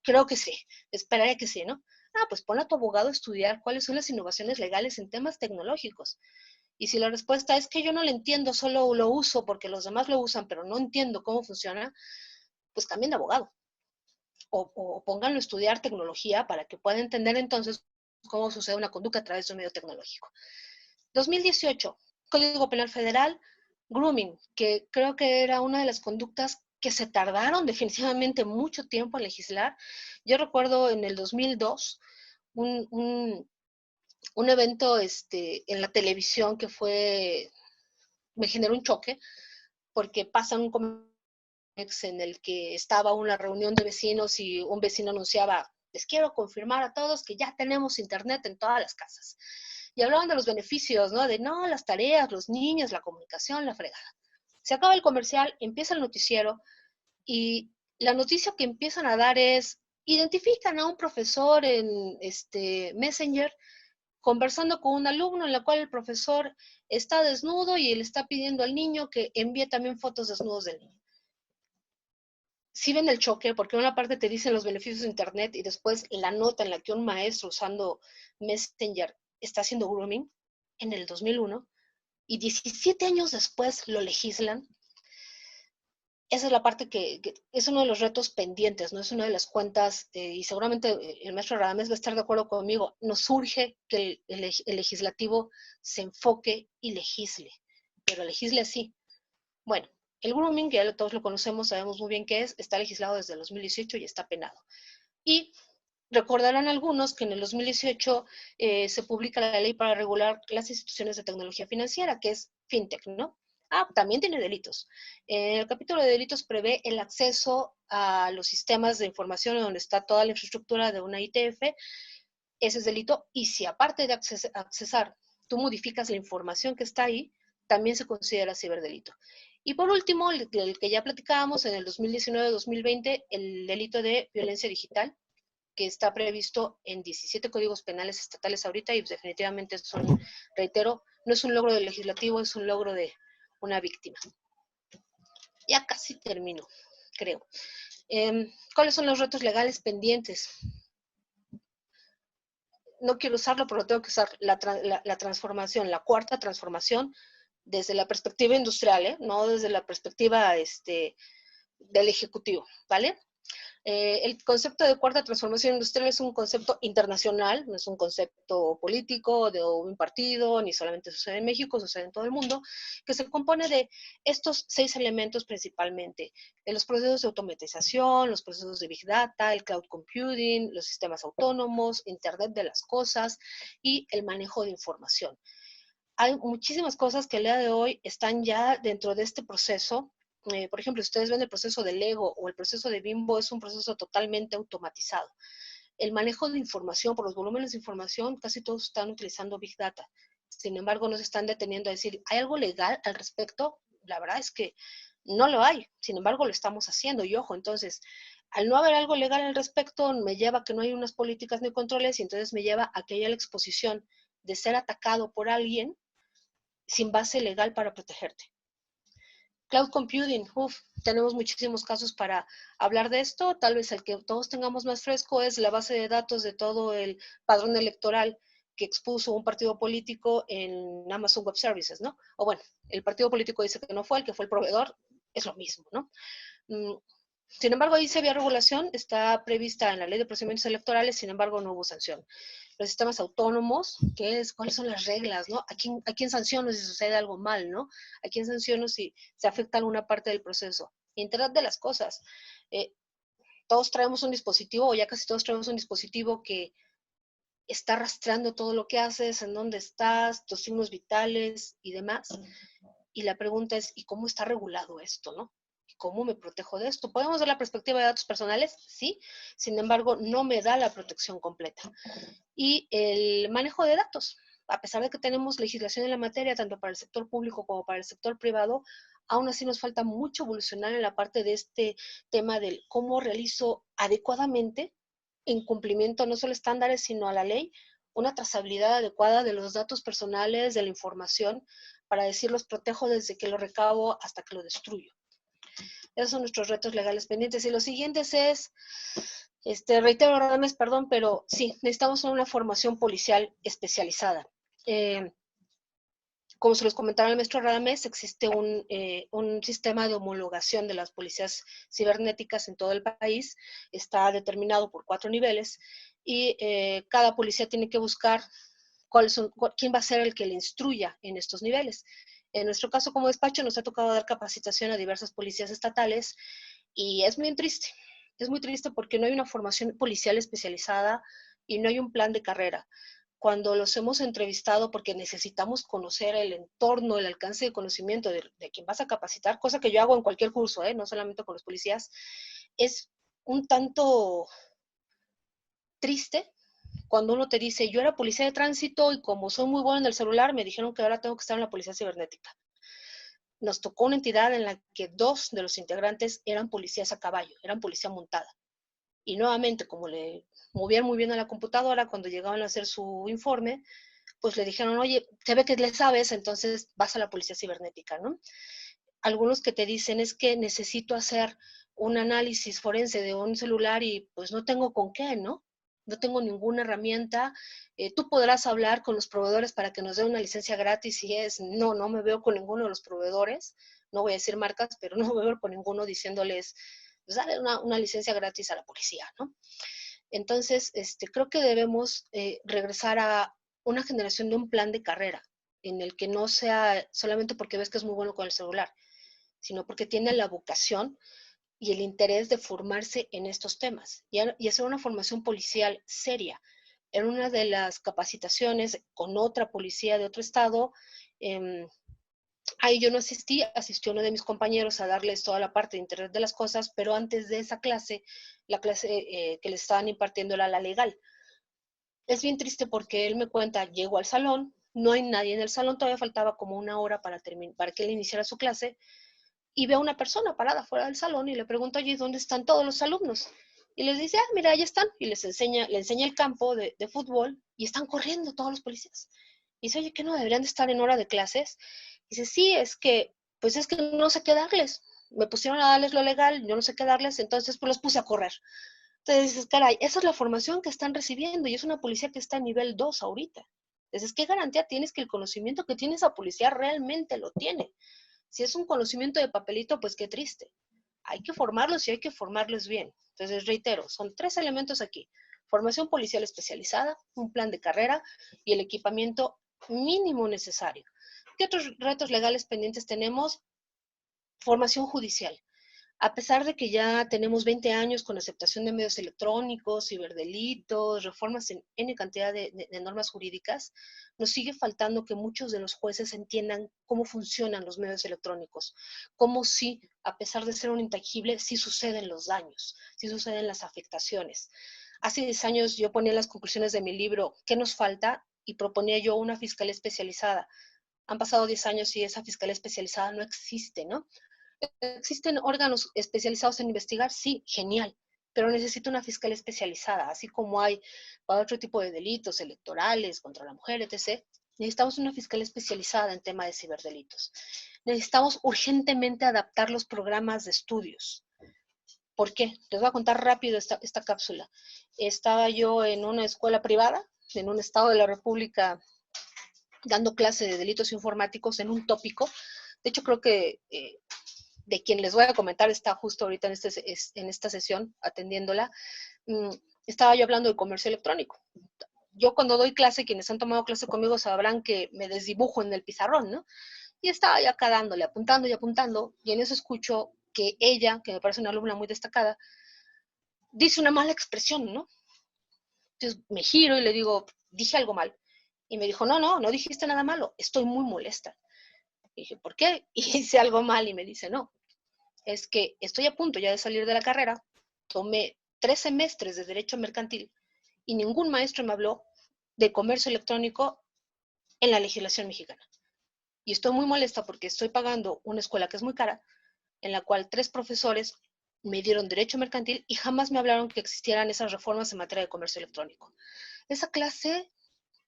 Creo que sí. Esperaría que sí, ¿no? Pues pon a tu abogado a estudiar cuáles son las innovaciones legales en temas tecnológicos. Y si la respuesta es que yo no lo entiendo, solo lo uso porque los demás lo usan, pero no entiendo cómo funciona, pues cambien de abogado. O pónganlo a estudiar tecnología para que pueda entender entonces cómo sucede una conducta a través de un medio tecnológico. 2018, Código Penal Federal, grooming, que creo que era una de las conductas que se tardaron definitivamente mucho tiempo en legislar. Yo recuerdo en el 2002 un evento en la televisión que me generó un choque, porque pasa un comex en el que estaba una reunión de vecinos y un vecino anunciaba, les quiero confirmar a todos que ya tenemos internet en todas las casas. Y hablaban de los beneficios, ¿no? De las tareas, los niños, la comunicación, la fregada. Se acaba el comercial, empieza el noticiero y la noticia que empiezan a dar es, identifican a un profesor en Messenger conversando con un alumno en la cual el profesor está desnudo y él está pidiendo al niño que envíe también fotos desnudos del niño. Sí ven el choque, porque una parte te dicen los beneficios de Internet y después la nota en la que un maestro usando Messenger está haciendo grooming en el 2001 y 17 años después lo legislan. Esa es la parte que es uno de los retos pendientes, ¿no? Es una de las cuentas, y seguramente el maestro Radamés va a estar de acuerdo conmigo, nos urge que el legislativo se enfoque y legisle, pero legisle así. Bueno, el grooming, que ya todos lo conocemos, sabemos muy bien qué es, está legislado desde el 2018 y está penado. Y recordarán algunos que en el 2018 se publica la ley para regular las instituciones de tecnología financiera, que es FinTech, ¿no? También tiene delitos. El capítulo de delitos prevé el acceso a los sistemas de información donde está toda la infraestructura de una ITF. Ese es delito. Y si aparte de accesar, tú modificas la información que está ahí, también se considera ciberdelito. Y por último, el que ya platicábamos en el 2019-2020, el delito de violencia digital, que está previsto en 17 códigos penales estatales ahorita y definitivamente reitero, no es un logro del legislativo, es un logro de una víctima. Ya casi termino, creo. ¿Cuáles son los retos legales pendientes? No quiero usarlo, pero tengo que usar la transformación, la cuarta transformación, desde la perspectiva industrial, no desde la perspectiva del ejecutivo, ¿vale? El concepto de cuarta transformación industrial es un concepto internacional, no es un concepto político de un partido, ni solamente sucede en México, sucede en todo el mundo, que se compone de estos 6 elementos principalmente, de los procesos de automatización, los procesos de Big Data, el cloud computing, los sistemas autónomos, Internet de las cosas y el manejo de información. Hay muchísimas cosas que el día de hoy están ya dentro de este proceso. Por ejemplo, si ustedes ven el proceso de Lego o el proceso de Bimbo, es un proceso totalmente automatizado. El manejo de información, por los volúmenes de información, casi todos están utilizando Big Data. Sin embargo, no se están deteniendo a decir, ¿hay algo legal al respecto? la verdad es que no lo hay, sin embargo lo estamos haciendo, y ojo, entonces, al no haber algo legal al respecto, me lleva a que no hay unas políticas ni controles, y entonces me lleva a que haya la exposición de ser atacado por alguien sin base legal para protegerte. Cloud computing, tenemos muchísimos casos para hablar de esto. Tal vez el que todos tengamos más fresco es la base de datos de todo el padrón electoral que expuso un partido político en Amazon Web Services, ¿no? O bueno, el partido político dice que no fue, el que fue el proveedor, es lo mismo, ¿no? Sin embargo, ahí se había regulación, está prevista en la Ley de Procedimientos Electorales, sin embargo, no hubo sanción. Los sistemas autónomos, ¿cuáles son las reglas, no? ¿A quién sanciono si sucede algo mal, no? ¿A quién sanciono si se afecta alguna parte del proceso? Internet de las cosas. Todos traemos un dispositivo, o ya casi todos traemos un dispositivo que está rastreando todo lo que haces, en dónde estás, tus signos vitales y demás. Y la pregunta es, ¿y cómo está regulado esto, no? ¿Cómo me protejo de esto? ¿Podemos ver la perspectiva de datos personales? Sí, sin embargo, no me da la protección completa. Y el manejo de datos. A pesar de que tenemos legislación en la materia, tanto para el sector público como para el sector privado, aún así nos falta mucho evolucionar en la parte de este tema del cómo realizo adecuadamente, en cumplimiento no solo estándares, sino a la ley, una trazabilidad adecuada de los datos personales, de la información, para decir los protejo desde que lo recabo hasta que lo destruyo. Esos son nuestros retos legales pendientes. Y los siguientes es, reitero, Radames, perdón, pero sí, necesitamos una formación policial especializada. Como se los comentaba el maestro Radames, existe un sistema de homologación de las policías cibernéticas en todo el país. Está determinado por 4 niveles y cada policía tiene que buscar quién va a ser el que le instruya en estos niveles. En nuestro caso, como despacho, nos ha tocado dar capacitación a diversas policías estatales y es muy triste. Es muy triste porque no hay una formación policial especializada y no hay un plan de carrera. Cuando los hemos entrevistado, porque necesitamos conocer el entorno, el alcance de conocimiento de quien vas a capacitar, cosa que yo hago en cualquier curso, no solamente con los policías, es un tanto triste cuando uno te dice, yo era policía de tránsito y como soy muy bueno en el celular, me dijeron que ahora tengo que estar en la policía cibernética. Nos tocó una entidad en la que 2 de los integrantes eran policías a caballo, eran policía montada. Y nuevamente, como le movían muy bien a la computadora, cuando llegaban a hacer su informe, pues le dijeron, oye, se ve que le sabes, entonces vas a la policía cibernética, ¿no? Algunos que te dicen es que necesito hacer un análisis forense de un celular y pues no tengo con qué, ¿no? No tengo ninguna herramienta. Tú podrás hablar con los proveedores para que nos den una licencia gratis y no me veo con ninguno de los proveedores. No voy a decir marcas, pero no me veo con ninguno diciéndoles, pues dale una licencia gratis a la policía, ¿no? Entonces, creo que debemos regresar a una generación de un plan de carrera en el que no sea solamente porque ves que es muy bueno con el celular, sino porque tiene la vocación y el interés de formarse en estos temas y hacer una formación policial seria. En una de las capacitaciones con otra policía de otro estado, ahí yo no asistí, asistió uno de mis compañeros a darles toda la parte de Internet de las cosas, pero antes de esa clase, la clase que les estaban impartiendo era la legal. Es bien triste porque él me cuenta, llego al salón, no hay nadie en el salón, todavía faltaba como una hora para que él iniciara su clase, y ve a una persona parada fuera del salón y le pregunta, oye, ¿dónde están todos los alumnos? Y les dice, mira, ahí están, y le enseña el campo de fútbol, y están corriendo todos los policías. Y dice, oye, ¿qué no deberían de estar en hora de clases? Y dice, sí, pues es que no sé qué darles. Me pusieron a darles lo legal, yo no sé qué darles, entonces pues los puse a correr. Entonces dices, caray, esa es la formación que están recibiendo y es una policía que está en nivel 2 ahorita. Entonces, ¿qué garantía tienes que el conocimiento que tiene esa policía realmente lo tiene? Si es un conocimiento de papelito, pues qué triste. Hay que formarlos y hay que formarlos bien. Entonces, reitero, son 3 elementos aquí. Formación policial especializada, un plan de carrera y el equipamiento mínimo necesario. ¿Qué otros retos legales pendientes tenemos? Formación judicial. A pesar de que ya tenemos 20 años con aceptación de medios electrónicos, ciberdelitos, reformas en N cantidad de normas jurídicas, nos sigue faltando que muchos de los jueces entiendan cómo funcionan los medios electrónicos, cómo sí, a pesar de ser un intangible, sí suceden los daños, sí suceden las afectaciones. Hace 10 años yo ponía en las conclusiones de mi libro, ¿qué nos falta? Y proponía yo una fiscalía especializada. han pasado 10 años y esa fiscalía especializada no existe, ¿no? ¿Existen órganos especializados en investigar? Sí, genial, pero necesita una fiscalía especializada, así como hay para otro tipo de delitos electorales, contra la mujer, etc. Necesitamos una fiscalía especializada en tema de ciberdelitos. Necesitamos urgentemente adaptar los programas de estudios. ¿Por qué? Les voy a contar rápido esta cápsula. Estaba yo en una escuela privada, en un estado de la República, dando clase de delitos informáticos en un tópico. De hecho, creo que de quien les voy a comentar está justo ahorita en esta sesión, atendiéndola. Estaba yo hablando de comercio electrónico. Yo cuando doy clase, quienes han tomado clase conmigo sabrán que me desdibujo en el pizarrón, ¿no? Y estaba ya acá dándole, apuntando, y en eso escucho que ella, que me parece una alumna muy destacada, dice una mala expresión, ¿no? Entonces me giro y le digo, dije algo mal. Y me dijo, no dijiste nada malo, estoy muy molesta. Y dije, ¿por qué? Y hice algo mal y me dice, no, es que estoy a punto ya de salir de la carrera, tomé 3 semestres de Derecho Mercantil y ningún maestro me habló de comercio electrónico en la legislación mexicana. Y estoy muy molesta porque estoy pagando una escuela que es muy cara, en la cual 3 profesores me dieron Derecho Mercantil y jamás me hablaron que existieran esas reformas en materia de comercio electrónico. Esa clase,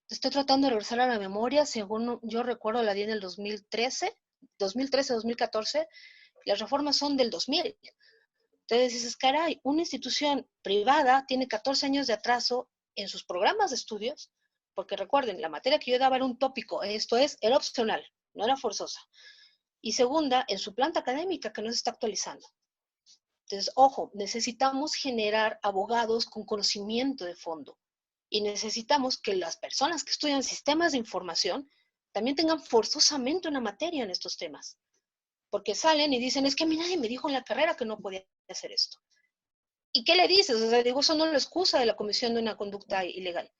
estoy tratando de regresar a la memoria, según yo recuerdo la di en el 2013-2014, las reformas son del 2000. Entonces dices, caray, una institución privada tiene 14 años de atraso en sus programas de estudios, porque recuerden, la materia que yo daba era un tópico, esto es, era opcional, no era forzosa. Y segunda, en su planta académica que no se está actualizando. Entonces, ojo, necesitamos generar abogados con conocimiento de fondo y necesitamos que las personas que estudian sistemas de información también tengan forzosamente una materia en estos temas. Porque salen y dicen, es que a mí nadie me dijo en la carrera que no podía hacer esto. ¿Y qué le dices? O sea, digo, eso no lo excusa de la comisión de una conducta ilegal.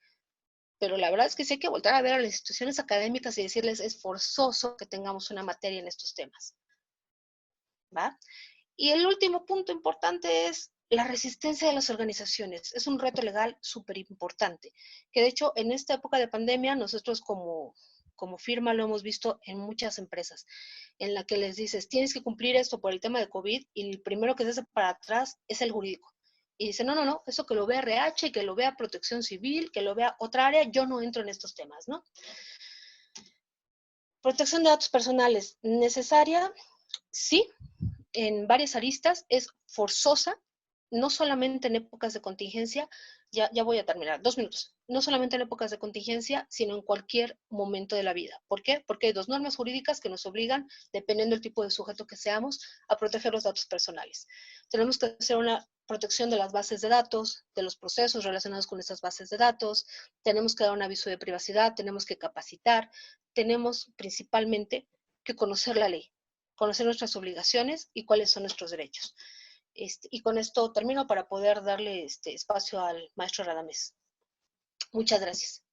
Pero la verdad es que sí hay que voltar a ver a las instituciones académicas y decirles, es forzoso que tengamos una materia en estos temas. ¿Va? Y el último punto importante es la resistencia de las organizaciones. Es un reto legal súper importante, que de hecho en esta época de pandemia nosotros como firma lo hemos visto en muchas empresas, en la que les dices, tienes que cumplir esto por el tema de COVID, y el primero que se hace para atrás es el jurídico. Y dice, no, eso que lo vea RH, que lo vea Protección Civil, que lo vea otra área, yo no entro en estos temas, ¿no? Protección de datos personales, ¿necesaria? Sí, en varias aristas, es forzosa, no solamente en épocas de contingencia, ya voy a terminar, 2 minutos, no solamente en épocas de contingencia, sino en cualquier momento de la vida. ¿Por qué? Porque hay 2 normas jurídicas que nos obligan, dependiendo del tipo de sujeto que seamos, a proteger los datos personales. Tenemos que hacer una protección de las bases de datos, de los procesos relacionados con esas bases de datos, tenemos que dar un aviso de privacidad, tenemos que capacitar, tenemos principalmente que conocer la ley, conocer nuestras obligaciones y cuáles son nuestros derechos. Y con esto termino para poder darle espacio al maestro Radamés. Muchas gracias.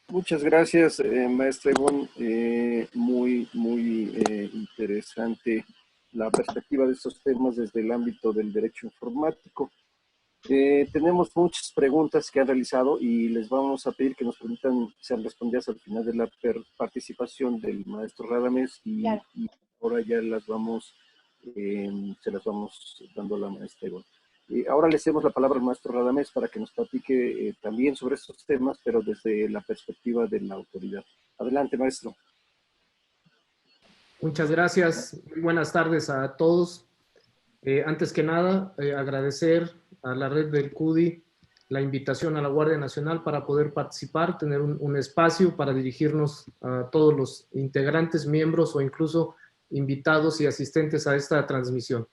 Muchas gracias, maestra Ivonne. Muy interesante la perspectiva de estos temas desde el ámbito del derecho informático. Tenemos muchas preguntas que han realizado y les vamos a pedir que nos permitan ser respondidas al final de la participación del maestro Radamés Claro. y ahora ya las vamos, se las vamos dando a la maestra Ivonne. Ahora le cedemos la palabra al maestro Radamés para que nos platique también sobre estos temas, pero desde la perspectiva de la autoridad. Adelante, maestro. Muchas gracias. Muy buenas tardes a todos. Antes que nada, agradecer a la red del CUDI la invitación a la Guardia Nacional para poder participar, tener un espacio para dirigirnos a todos los integrantes, miembros o incluso invitados y asistentes a esta transmisión.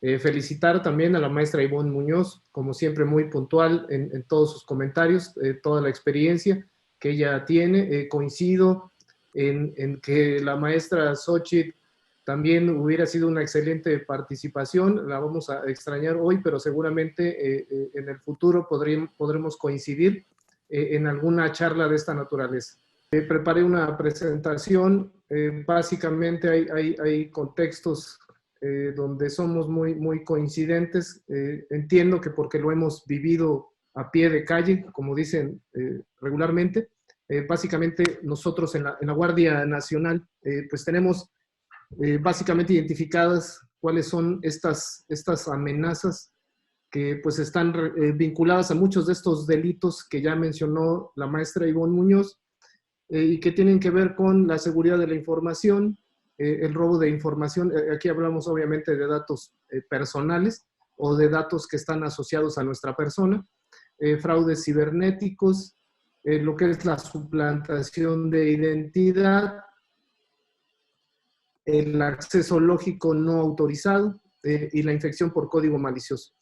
Felicitar también a la maestra Ivonne Muñoz, como siempre muy puntual en todos sus comentarios, toda la experiencia que ella tiene. Coincido en que la maestra Xochitl también hubiera sido una excelente participación, la vamos a extrañar hoy, pero seguramente en el futuro podremos coincidir en alguna charla de esta naturaleza. Preparé una presentación, básicamente hay contextos donde somos muy coincidentes. Entiendo que porque lo hemos vivido a pie de calle, como dicen regularmente, Básicamente nosotros en la Guardia Nacional pues tenemos básicamente identificadas cuáles son estas amenazas que pues están vinculadas a muchos de estos delitos que ya mencionó la maestra Ivonne Muñoz, y que tienen que ver con la seguridad de la información, el robo de información. Aquí hablamos obviamente de datos personales o de datos que están asociados a nuestra persona, fraudes cibernéticos, lo que es la suplantación de identidad, el acceso lógico no autorizado y la infección por código malicioso.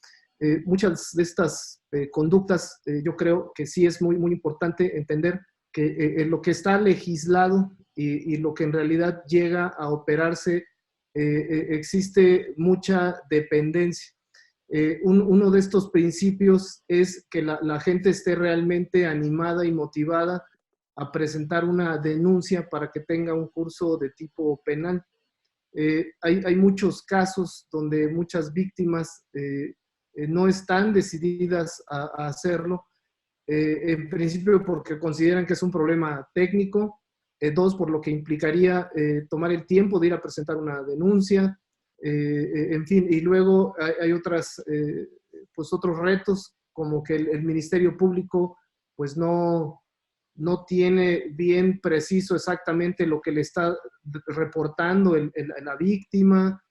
Muchas de estas conductas yo creo que sí es muy, muy importante entender que lo que está legislado y lo que en realidad llega a operarse, existe mucha dependencia. Uno de estos principios es que la gente esté realmente animada y motivada a presentar una denuncia para que tenga un curso de tipo penal. Hay muchos casos donde muchas víctimas no están decididas a hacerlo, en principio porque consideran que es un problema técnico, dos, por lo que implicaría tomar el tiempo de ir a presentar una denuncia, en fin, y luego hay otras, pues otros retos, como que el Ministerio Público pues no tiene bien preciso exactamente lo que le está reportando la víctima,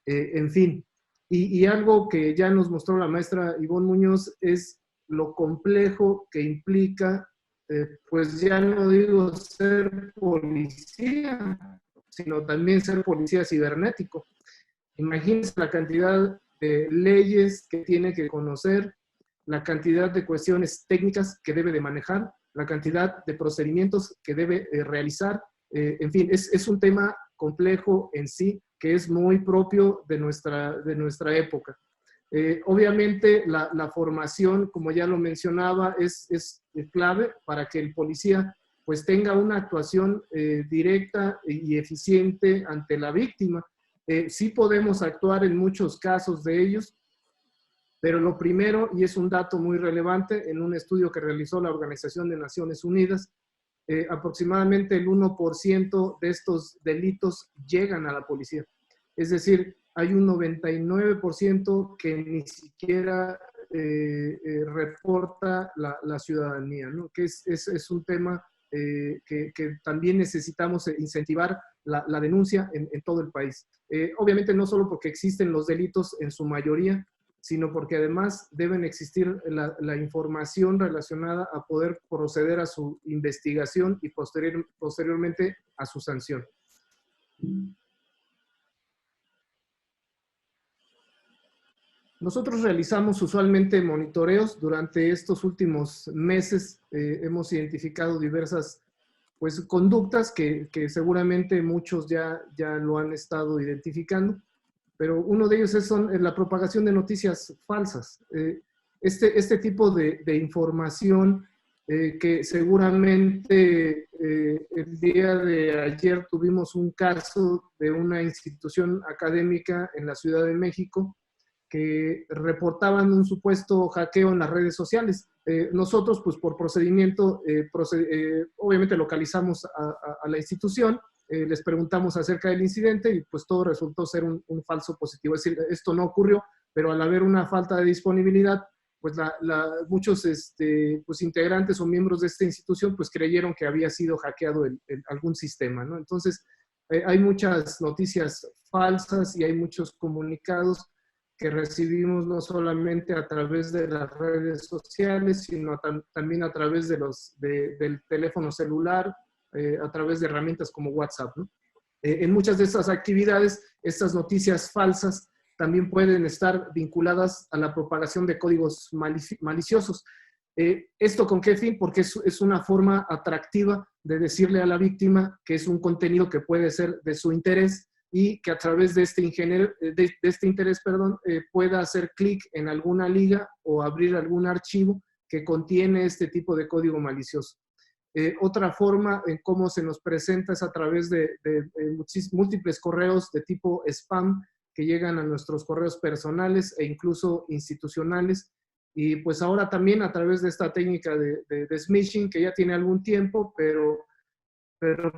en fin. Y algo que ya nos mostró la maestra Ivonne Muñoz es lo complejo que implica, pues ya no digo ser policía, sino también ser policía cibernético. Imagínense la cantidad de leyes que tiene que conocer, la cantidad de cuestiones técnicas que debe de manejar, la cantidad de procedimientos que debe realizar. En fin, es un tema complejo en sí, que es muy propio de nuestra época. Obviamente la formación, como ya lo mencionaba, es clave para que el policía pues tenga una actuación directa y eficiente ante la víctima. Sí podemos actuar en muchos casos de ellos, pero lo primero, y es un dato muy relevante, en un estudio que realizó la Organización de Naciones Unidas, aproximadamente el 1% de estos delitos llegan a la policía. Es decir, hay un 99% que ni siquiera reporta la ciudadanía, ¿no? Que es un tema que también necesitamos incentivar la denuncia en todo el país. Obviamente no solo porque existen los delitos en su mayoría, sino porque además deben existir la información relacionada a poder proceder a su investigación y posteriormente a su sanción. Nosotros realizamos usualmente monitoreos. Durante estos últimos meses hemos identificado diversas pues, conductas que seguramente muchos ya lo han estado identificando, pero uno de ellos es la propagación de noticias falsas. Este tipo de información que seguramente el día de ayer tuvimos un caso de una institución académica en la Ciudad de México que reportaban un supuesto hackeo en las redes sociales. Nosotros, pues por procedimiento, obviamente localizamos a la institución, les preguntamos acerca del incidente y pues todo resultó ser un falso positivo. Es decir, esto no ocurrió, pero al haber una falta de disponibilidad, pues muchos pues integrantes o miembros de esta institución pues creyeron que había sido hackeado algún sistema, ¿no? Entonces, hay muchas noticias falsas y hay muchos comunicados que recibimos no solamente a través de las redes sociales, sino también a través del teléfono celular, a través de herramientas como WhatsApp, ¿no? En muchas de estas actividades, estas noticias falsas también pueden estar vinculadas a la propagación de códigos maliciosos. ¿Esto con qué fin? Porque es una forma atractiva de decirle a la víctima que es un contenido que puede ser de su interés y que a través de este interés, pueda hacer clic en alguna liga o abrir algún archivo que contiene este tipo de código malicioso. Otra forma en cómo se nos presenta es a través de múltiples correos de tipo spam que llegan a nuestros correos personales e incluso institucionales, Y pues ahora también a través de esta técnica de smishing, que ya tiene algún tiempo, pero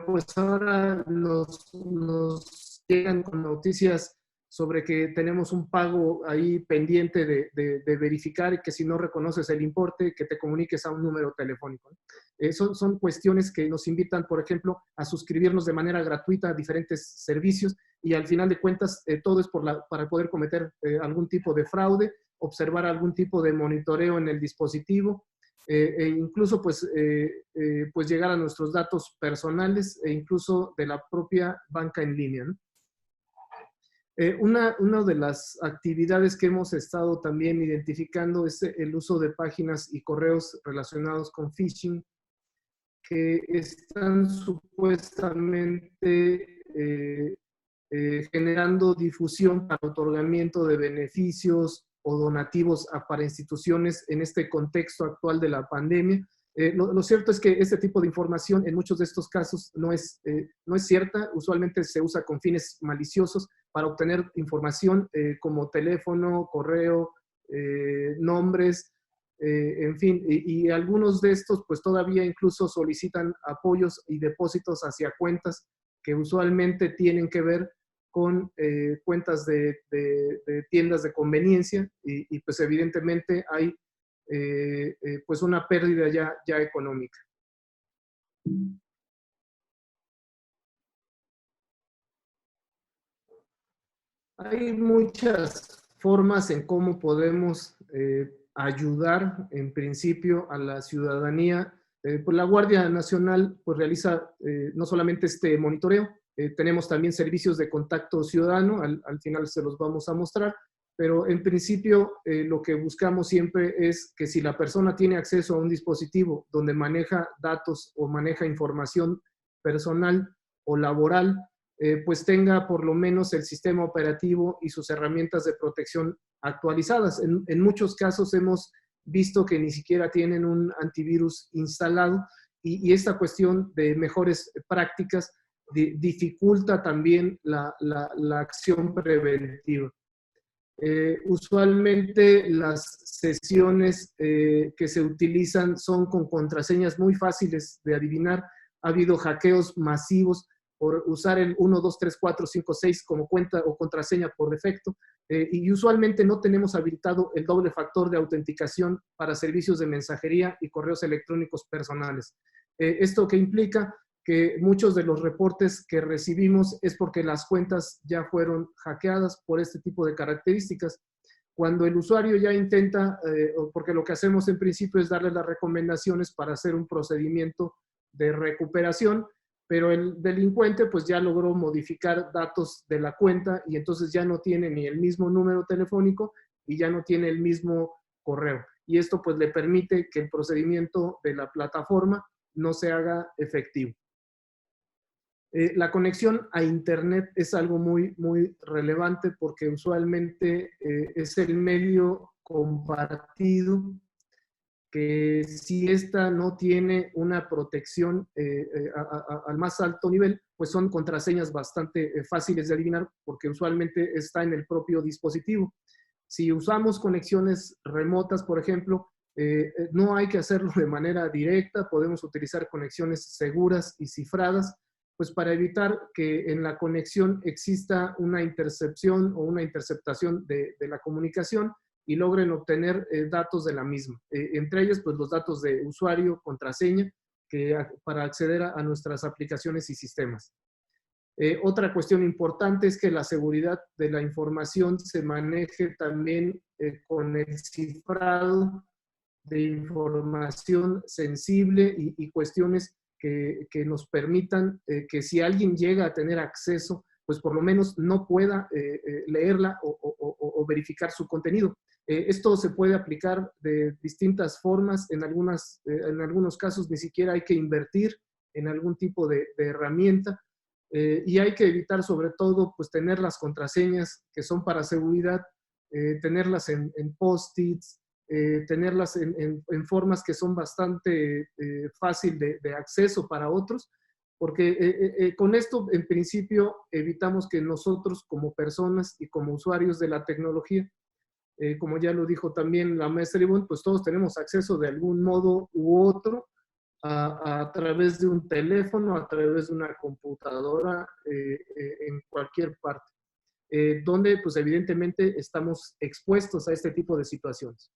pues ahora nos llegan con noticias sobre que tenemos un pago ahí pendiente de verificar, y que si no reconoces el importe, que te comuniques a un número telefónico. Son cuestiones que nos invitan, por ejemplo, a suscribirnos de manera gratuita a diferentes servicios, y al final de cuentas todo es para poder cometer algún tipo de fraude, observar algún tipo de monitoreo en el dispositivo, e incluso pues llegar a nuestros datos personales e incluso de la propia banca en línea, ¿no? Una de las actividades que hemos estado también identificando es el uso de páginas y correos relacionados con phishing, que están supuestamente generando difusión para otorgamiento de beneficios o donativos para instituciones en este contexto actual de la pandemia. Lo cierto es que este tipo de información en muchos de estos casos no es cierta. Usualmente se usa con fines maliciosos para obtener información como teléfono, correo, nombres, en fin, y algunos de estos pues todavía incluso solicitan apoyos y depósitos hacia cuentas que usualmente tienen que ver con cuentas de tiendas de conveniencia, y pues evidentemente hay pues una pérdida ya económica. Hay muchas formas en cómo podemos ayudar en principio a la ciudadanía. Pues la Guardia Nacional pues realiza no solamente este monitoreo, tenemos también servicios de contacto ciudadano, al final se los vamos a mostrar, pero en principio lo que buscamos siempre es que si la persona tiene acceso a un dispositivo donde maneja datos o maneja información personal o laboral, pues tenga por lo menos el sistema operativo y sus herramientas de protección actualizadas. En muchos casos hemos visto que ni siquiera tienen un antivirus instalado, y esta cuestión de mejores prácticas dificulta también la acción preventiva. Usualmente las sesiones que se utilizan son con contraseñas muy fáciles de adivinar. Ha habido hackeos masivos por usar el 1, 2, 3, 4, 5, 6 como cuenta o contraseña por defecto, y usualmente no tenemos habilitado el doble factor de autenticación para servicios de mensajería y correos electrónicos personales. ¿Esto qué implica? Que muchos de los reportes que recibimos es porque las cuentas ya fueron hackeadas por este tipo de características. Cuando el usuario ya intenta, porque lo que hacemos en principio es darle las recomendaciones para hacer un procedimiento de recuperación, pero el delincuente pues ya logró modificar datos de la cuenta, y entonces ya no tiene ni el mismo número telefónico y ya no tiene el mismo correo. Y esto pues le permite que el procedimiento de la plataforma no se haga efectivo. La conexión a Internet es algo muy relevante, porque usualmente es el medio compartido que, si esta no tiene una protección al más alto nivel, pues son contraseñas bastante fáciles de adivinar, porque usualmente está en el propio dispositivo. Si usamos conexiones remotas, por ejemplo, no hay que hacerlo de manera directa, podemos utilizar conexiones seguras y cifradas, pues para evitar que en la conexión exista una intercepción o una interceptación de la comunicación y logren obtener datos de la misma. Entre ellos, pues los datos de usuario, contraseña, para acceder a nuestras aplicaciones y sistemas. Otra cuestión importante es que la seguridad de la información se maneje también con el cifrado de información sensible y cuestiones que nos permitan que si alguien llega a tener acceso, pues por lo menos no pueda leerla o verificar su contenido. Esto se puede aplicar de distintas formas. En algunos casos ni siquiera hay que invertir en algún tipo de herramienta, y hay que evitar sobre todo pues tener las contraseñas que son para seguridad, tenerlas en post-its, tenerlas en formas que son bastante fácil de acceso para otros, porque con esto en principio evitamos que nosotros como personas y como usuarios de la tecnología como ya lo dijo también la maestra Ivonne, pues todos tenemos acceso de algún modo u otro a través de un teléfono, a través de una computadora, en cualquier parte, donde pues evidentemente estamos expuestos a este tipo de situaciones.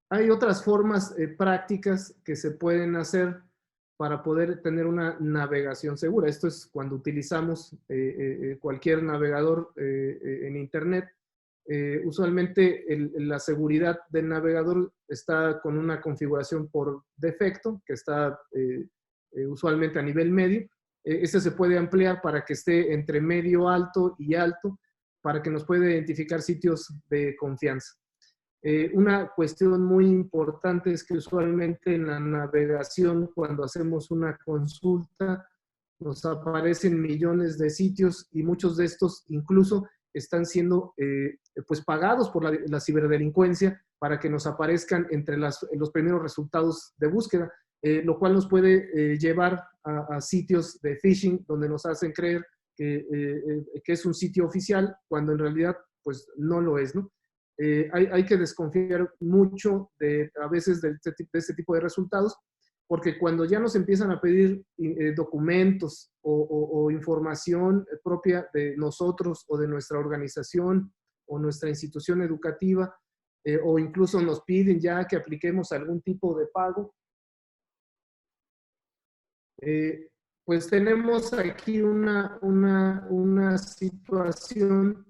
Hay otras formas prácticas que se pueden hacer para poder tener una navegación segura. Esto es cuando utilizamos cualquier navegador en Internet. Usualmente la seguridad del navegador está con una configuración por defecto, que está usualmente a nivel medio. Este se puede ampliar para que esté entre medio alto y alto, para que nos pueda identificar sitios de confianza. Una cuestión muy importante es que usualmente en la navegación, cuando hacemos una consulta, nos aparecen millones de sitios y muchos de estos incluso están siendo pues pagados por la ciberdelincuencia para que nos aparezcan entre los primeros resultados de búsqueda, lo cual nos puede llevar a sitios de phishing donde nos hacen creer que es un sitio oficial cuando en realidad pues no lo es, ¿no? Hay que desconfiar mucho a veces de este tipo de resultados, porque cuando ya nos empiezan a pedir documentos o información propia de nosotros o de nuestra organización o nuestra institución educativa, o incluso nos piden ya que apliquemos algún tipo de pago, pues tenemos aquí una situación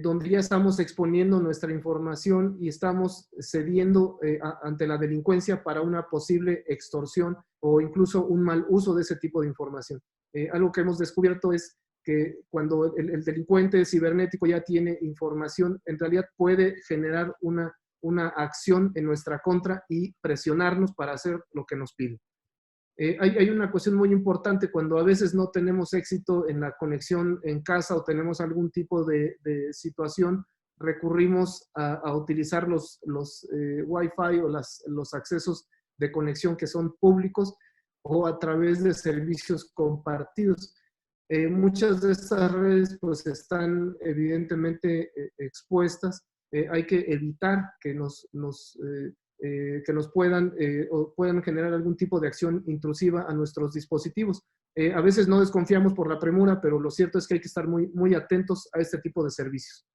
donde ya estamos exponiendo nuestra información y estamos cediendo ante la delincuencia para una posible extorsión o incluso un mal uso de ese tipo de información. Algo que hemos descubierto es que cuando el delincuente cibernético ya tiene información, en realidad puede generar una acción en nuestra contra y presionarnos para hacer lo que nos pide. Hay una cuestión muy importante cuando a veces no tenemos éxito en la conexión en casa o tenemos algún tipo de situación, recurrimos a utilizar los Wi-Fi o los accesos de conexión que son públicos o a través de servicios compartidos. Muchas de estas redes pues están evidentemente expuestas. Hay que evitar que nos puedan o puedan generar algún tipo de acción intrusiva a nuestros dispositivos. A veces no desconfiamos por la premura, pero lo cierto es que hay que estar muy, muy atentos a este tipo de servicios.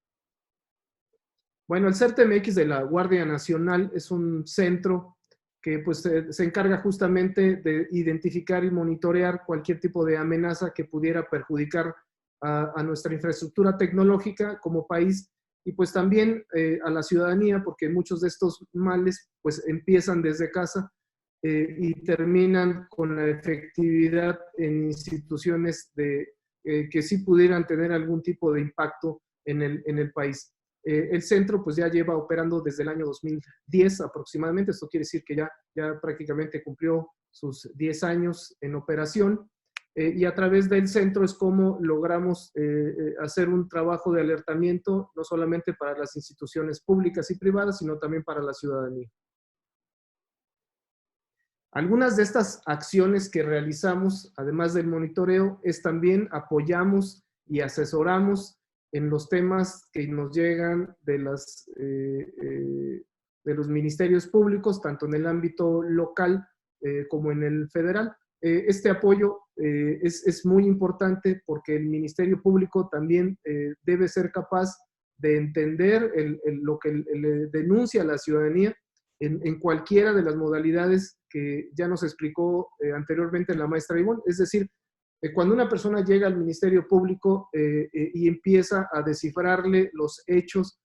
Bueno, el CERT-MX de la Guardia Nacional es un centro que pues, se encarga justamente de identificar y monitorear cualquier tipo de amenaza que pudiera perjudicar a nuestra infraestructura tecnológica como país, y pues también a la ciudadanía, porque muchos de estos males pues empiezan desde casa y terminan con la efectividad en instituciones que sí pudieran tener algún tipo de impacto en el país. El centro pues ya lleva operando desde el año 2010 aproximadamente. Esto quiere decir que ya prácticamente cumplió sus 10 años en operación. Y a través del centro es como logramos hacer un trabajo de alertamiento, no solamente para las instituciones públicas y privadas, sino también para la ciudadanía. Algunas de estas acciones que realizamos, además del monitoreo, es también apoyamos y asesoramos en los temas que nos llegan de los ministerios públicos, tanto en el ámbito local como en el federal. Este apoyo es muy importante porque el Ministerio Público también debe ser capaz de entender lo que le denuncia a la ciudadanía en cualquiera de las modalidades que ya nos explicó anteriormente la maestra Ivonne. Es decir, cuando una persona llega al Ministerio Público y empieza a descifrarle los hechos,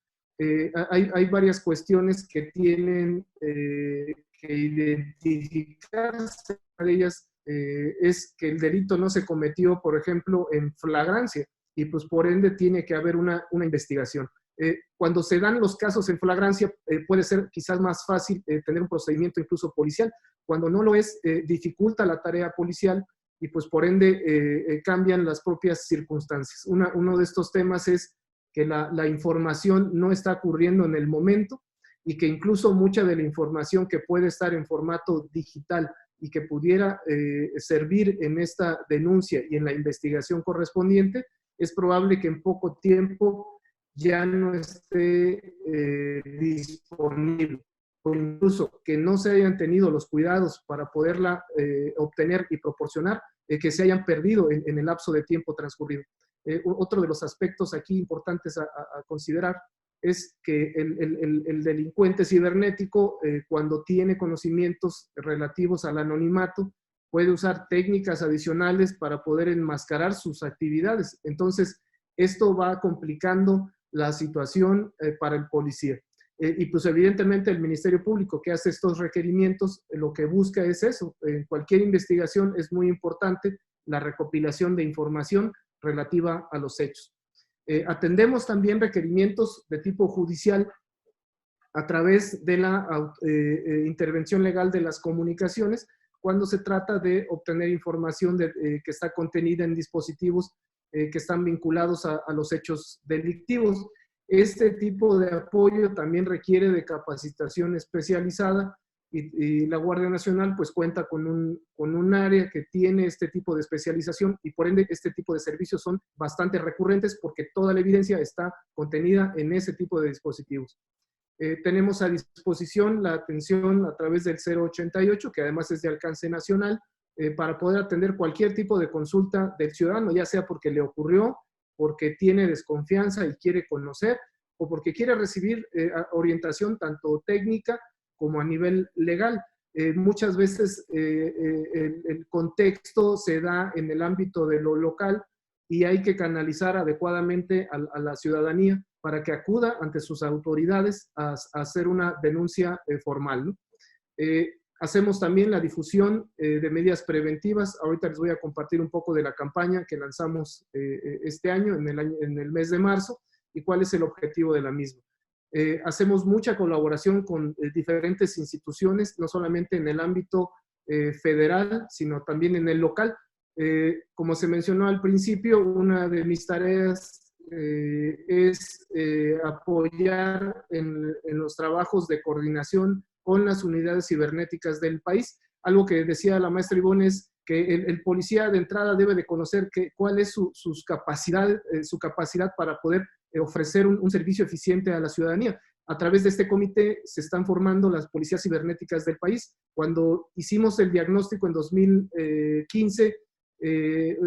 hay varias cuestiones que tienen que identificarse. Una de ellas es que el delito no se cometió, por ejemplo, en flagrancia, y pues por ende tiene que haber una investigación. Cuando se dan los casos en flagrancia, puede ser quizás más fácil tener un procedimiento incluso policial. Cuando no lo es, dificulta la tarea policial y pues por ende cambian las propias circunstancias. Uno de estos temas es que la información no está ocurriendo en el momento y que incluso mucha de la información que puede estar en formato digital y que pudiera servir en esta denuncia y en la investigación correspondiente, es probable que en poco tiempo ya no esté disponible, o incluso que no se hayan tenido los cuidados para poderla obtener y proporcionar, que se hayan perdido en el lapso de tiempo transcurrido. Otro de los aspectos aquí importantes a considerar es que el delincuente cibernético, cuando tiene conocimientos relativos al anonimato, puede usar técnicas adicionales para poder enmascarar sus actividades. Entonces, esto va complicando la situación para el policía. Y pues evidentemente el Ministerio Público que hace estos requerimientos, lo que busca es eso. En cualquier investigación es muy importante la recopilación de información relativa a los hechos. Atendemos también requerimientos de tipo judicial a través de la intervención legal de las comunicaciones, cuando se trata de obtener información que está contenida en dispositivos que están vinculados a los hechos delictivos. Este tipo de apoyo también requiere de capacitación especializada y la Guardia Nacional pues cuenta con un área que tiene este tipo de especialización y por ende este tipo de servicios son bastante recurrentes porque toda la evidencia está contenida en ese tipo de dispositivos. Tenemos a disposición la atención a través del 088, que además es de alcance nacional, para poder atender cualquier tipo de consulta del ciudadano, ya sea porque le ocurrió, porque tiene desconfianza y quiere conocer, o porque quiere recibir orientación tanto técnica como a nivel legal. Muchas veces el contexto se da en el ámbito de lo local y hay que canalizar adecuadamente a la ciudadanía para que acuda ante sus autoridades a hacer una denuncia formal, ¿no? Hacemos también la difusión de medidas preventivas. Ahorita les voy a compartir un poco de la campaña que lanzamos este año, en el mes de marzo, y cuál es el objetivo de la misma. Hacemos mucha colaboración con diferentes instituciones, no solamente en el ámbito federal, sino también en el local. Como se mencionó al principio, una de mis tareas es apoyar en los trabajos de coordinación con las unidades cibernéticas del país. Algo que decía la maestra Ivonne es que el policía de entrada debe de conocer cuál es su capacidad para poder ofrecer un servicio eficiente a la ciudadanía. A través de este comité se están formando las policías cibernéticas del país. Cuando hicimos el diagnóstico en 2015,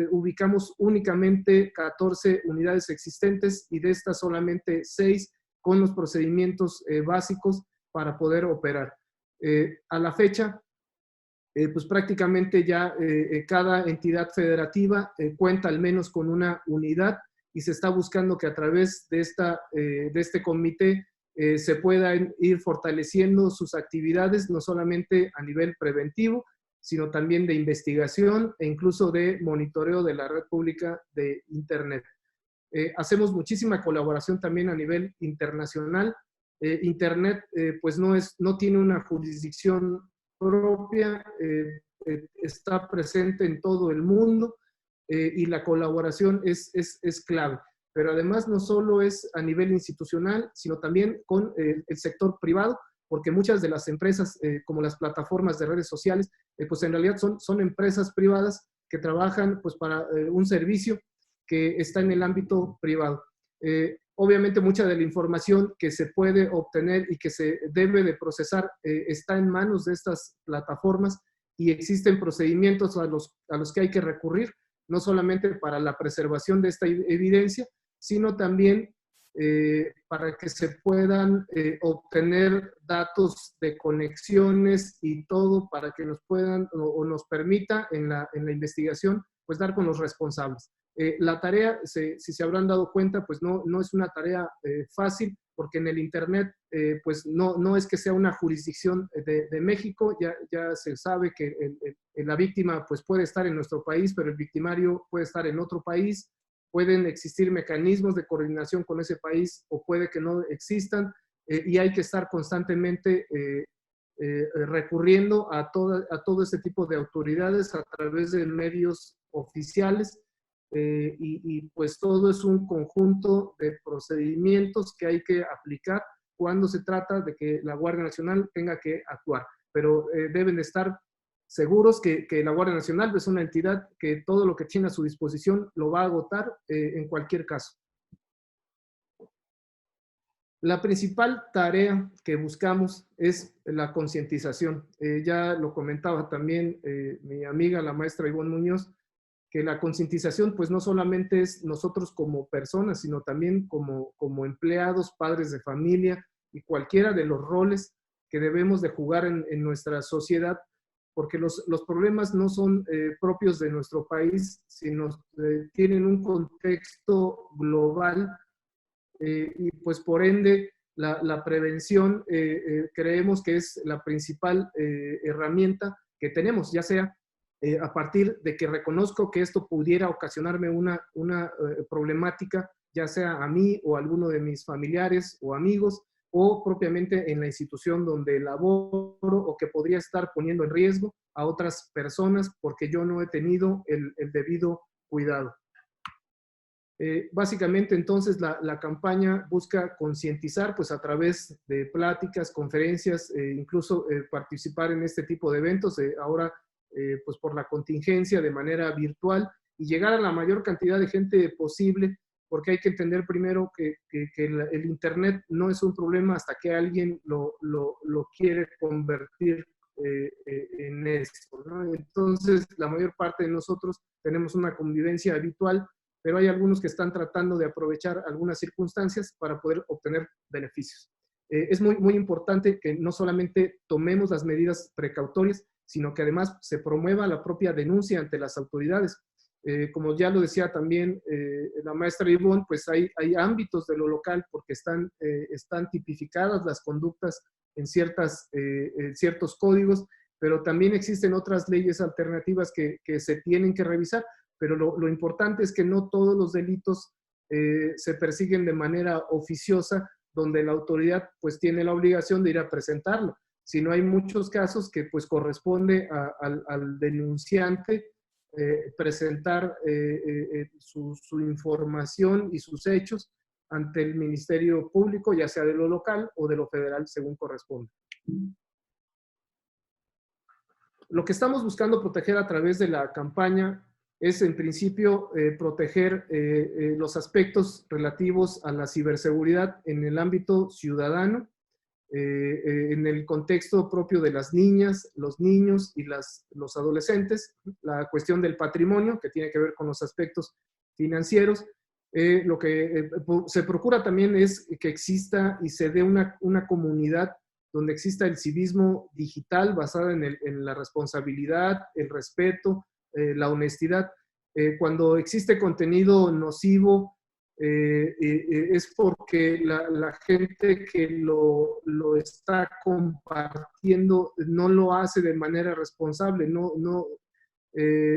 ubicamos únicamente 14 unidades existentes y de estas solamente 6 con los procedimientos básicos para poder operar. A la fecha, pues prácticamente ya cada entidad federativa cuenta al menos con una unidad y se está buscando que a través de este comité se puedan ir fortaleciendo sus actividades, no solamente a nivel preventivo, sino también de investigación e incluso de monitoreo de la red pública de Internet. Hacemos muchísima colaboración también a nivel internacional. Internet pues no tiene una jurisdicción propia, está presente en todo el mundo y la colaboración es clave. Pero además no solo es a nivel institucional, sino también con el sector privado, porque muchas de las empresas, como las plataformas de redes sociales, pues en realidad son empresas privadas que trabajan pues para un servicio que está en el ámbito privado. Obviamente mucha de la información que se puede obtener y que se debe de procesar está en manos de estas plataformas y existen procedimientos a los que hay que recurrir, no solamente para la preservación de esta evidencia, sino también para que se puedan obtener datos de conexiones y todo para que nos puedan o nos permita en la investigación pues dar con los responsables. La tarea, si se habrán dado cuenta, pues no es una tarea fácil, porque en el Internet, pues no es que sea una jurisdicción de México, ya se sabe que la víctima pues puede estar en nuestro país, pero el victimario puede estar en otro país, pueden existir mecanismos de coordinación con ese país o puede que no existan, y hay que estar constantemente recurriendo a todo este tipo de autoridades a través de medios oficiales, y pues todo es un conjunto de procedimientos que hay que aplicar cuando se trata de que la Guardia Nacional tenga que actuar. Pero deben de estar seguros que la Guardia Nacional es una entidad que todo lo que tiene a su disposición lo va a agotar en cualquier caso. La principal tarea que buscamos es la concientización. Ya lo comentaba también mi amiga, la maestra Ivonne Muñoz, que la concientización pues no solamente es nosotros como personas, sino también como empleados, padres de familia y cualquiera de los roles que debemos de jugar en nuestra sociedad, porque los problemas no son propios de nuestro país, sino tienen un contexto global y pues por ende la prevención creemos que es la principal herramienta que tenemos, ya sea a partir de que reconozco que esto pudiera ocasionarme una problemática, ya sea a mí o a alguno de mis familiares o amigos, o propiamente en la institución donde laboro, o que podría estar poniendo en riesgo a otras personas porque yo no he tenido el debido cuidado. Básicamente, entonces, la campaña busca concientizar, pues, a través de pláticas, conferencias, incluso participar en este tipo de eventos, ahora, pues, por la contingencia, de manera virtual, y llegar a la mayor cantidad de gente posible, porque hay que entender primero que el Internet no es un problema hasta que alguien lo quiere convertir en esto, ¿no? Entonces, la mayor parte de nosotros tenemos una convivencia habitual, pero hay algunos que están tratando de aprovechar algunas circunstancias para poder obtener beneficios. Es muy importante que no solamente tomemos las medidas precautorias, sino que además se promueva la propia denuncia ante las autoridades. Como ya lo decía también la maestra Ivonne, pues hay ámbitos de lo local porque están tipificadas las conductas en ciertos códigos, pero también existen otras leyes alternativas que se tienen que revisar. Pero lo importante es que no todos los delitos se persiguen de manera oficiosa, donde la autoridad pues tiene la obligación de ir a presentarlo, sino hay muchos casos que pues corresponde al denunciante presentar su información y sus hechos ante el Ministerio Público, ya sea de lo local o de lo federal, según corresponde. Lo que estamos buscando proteger a través de la campaña es, en principio, proteger los aspectos relativos a la ciberseguridad en el ámbito ciudadano, en el contexto propio de las niñas, los niños y los adolescentes, la cuestión del patrimonio, que tiene que ver con los aspectos financieros. Lo que se procura también es que exista y se dé una comunidad donde exista el civismo digital basado en la responsabilidad, el respeto, la honestidad. Cuando existe contenido nocivo, es porque la gente que lo está compartiendo no lo hace de manera responsable,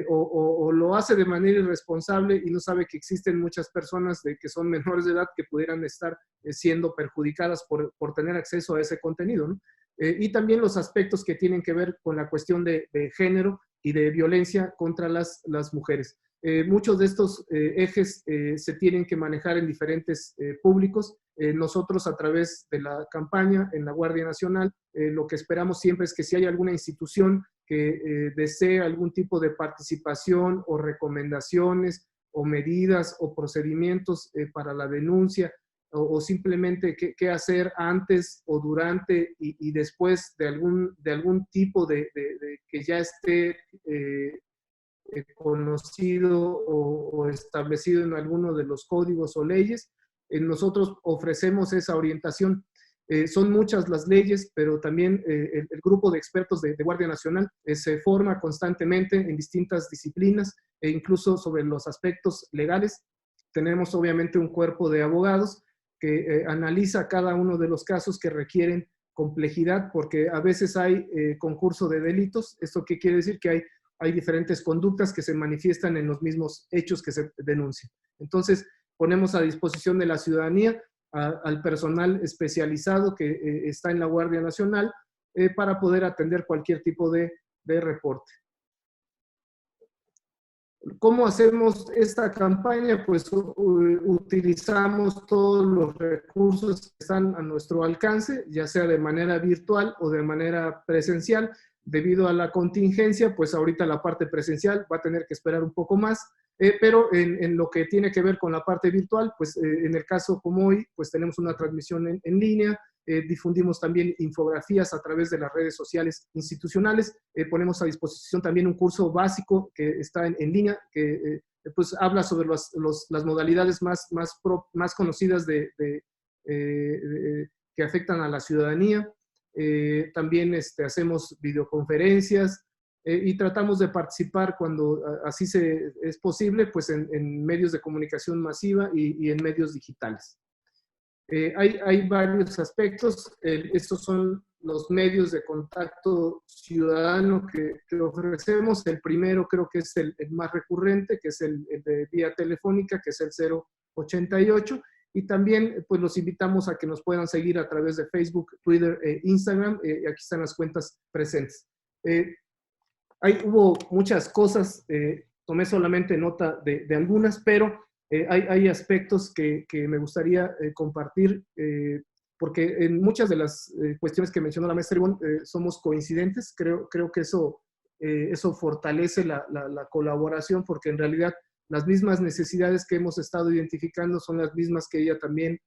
o lo hace de manera irresponsable y no sabe que existen muchas personas que son menores de edad que pudieran estar siendo perjudicadas por tener acceso a ese contenido, ¿no? Y también los aspectos que tienen que ver con la cuestión de género y de violencia contra las mujeres. Muchos de estos ejes se tienen que manejar en diferentes públicos. Nosotros, a través de la campaña en la Guardia Nacional, lo que esperamos siempre es que si hay alguna institución que desee algún tipo de participación o recomendaciones o medidas o procedimientos para la denuncia, o simplemente qué hacer antes o durante y después de algún tipo de que ya esté conocido o establecido en alguno de los códigos o leyes, nosotros ofrecemos esa orientación. Son muchas las leyes, pero también el grupo de expertos de Guardia Nacional se forma constantemente en distintas disciplinas e incluso sobre los aspectos legales. Tenemos obviamente un cuerpo de abogados que analiza cada uno de los casos que requieren complejidad, porque a veces hay concurso de delitos. ¿Esto qué quiere decir? Que hay diferentes conductas que se manifiestan en los mismos hechos que se denuncian. Entonces, ponemos a disposición de la ciudadanía al personal especializado que está en la Guardia Nacional para poder atender cualquier tipo de reporte. ¿Cómo hacemos esta campaña? Pues utilizamos todos los recursos que están a nuestro alcance, ya sea de manera virtual o de manera presencial. Debido a la contingencia, pues ahorita la parte presencial va a tener que esperar un poco más. Pero en lo que tiene que ver con la parte virtual, pues en el caso como hoy, pues tenemos una transmisión en línea, difundimos también infografías a través de las redes sociales institucionales, ponemos a disposición también un curso básico que está en línea, que pues habla sobre las modalidades más conocidas que afectan a la ciudadanía. También hacemos videoconferencias, y tratamos de participar cuando así es posible, pues en medios de comunicación masiva y en medios digitales. Hay varios aspectos. Estos son los medios de contacto ciudadano que ofrecemos. El primero creo que es el más recurrente, que es el de vía telefónica, que es el 088. Y también pues los invitamos a que nos puedan seguir a través de Facebook, Twitter e Instagram. Aquí están las cuentas presentes. Hubo muchas cosas, tomé solamente nota de algunas, pero hay aspectos que me gustaría compartir, porque en muchas de las cuestiones que mencionó la maestra Ivonne somos coincidentes. Creo que eso fortalece la colaboración, porque en realidad las mismas necesidades que hemos estado identificando son las mismas que ella también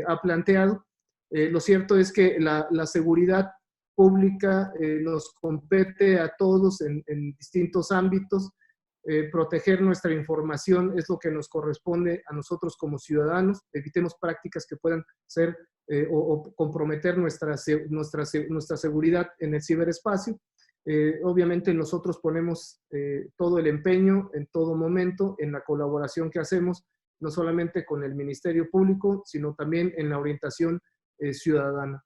ha planteado. Lo cierto es que la seguridad pública nos compete a todos en distintos ámbitos. Proteger nuestra información es lo que nos corresponde a nosotros como ciudadanos. Evitemos prácticas que puedan ser o comprometer nuestra seguridad en el ciberespacio. Obviamente nosotros ponemos todo el empeño en todo momento en la colaboración que hacemos, no solamente con el Ministerio Público, sino también en la orientación ciudadana.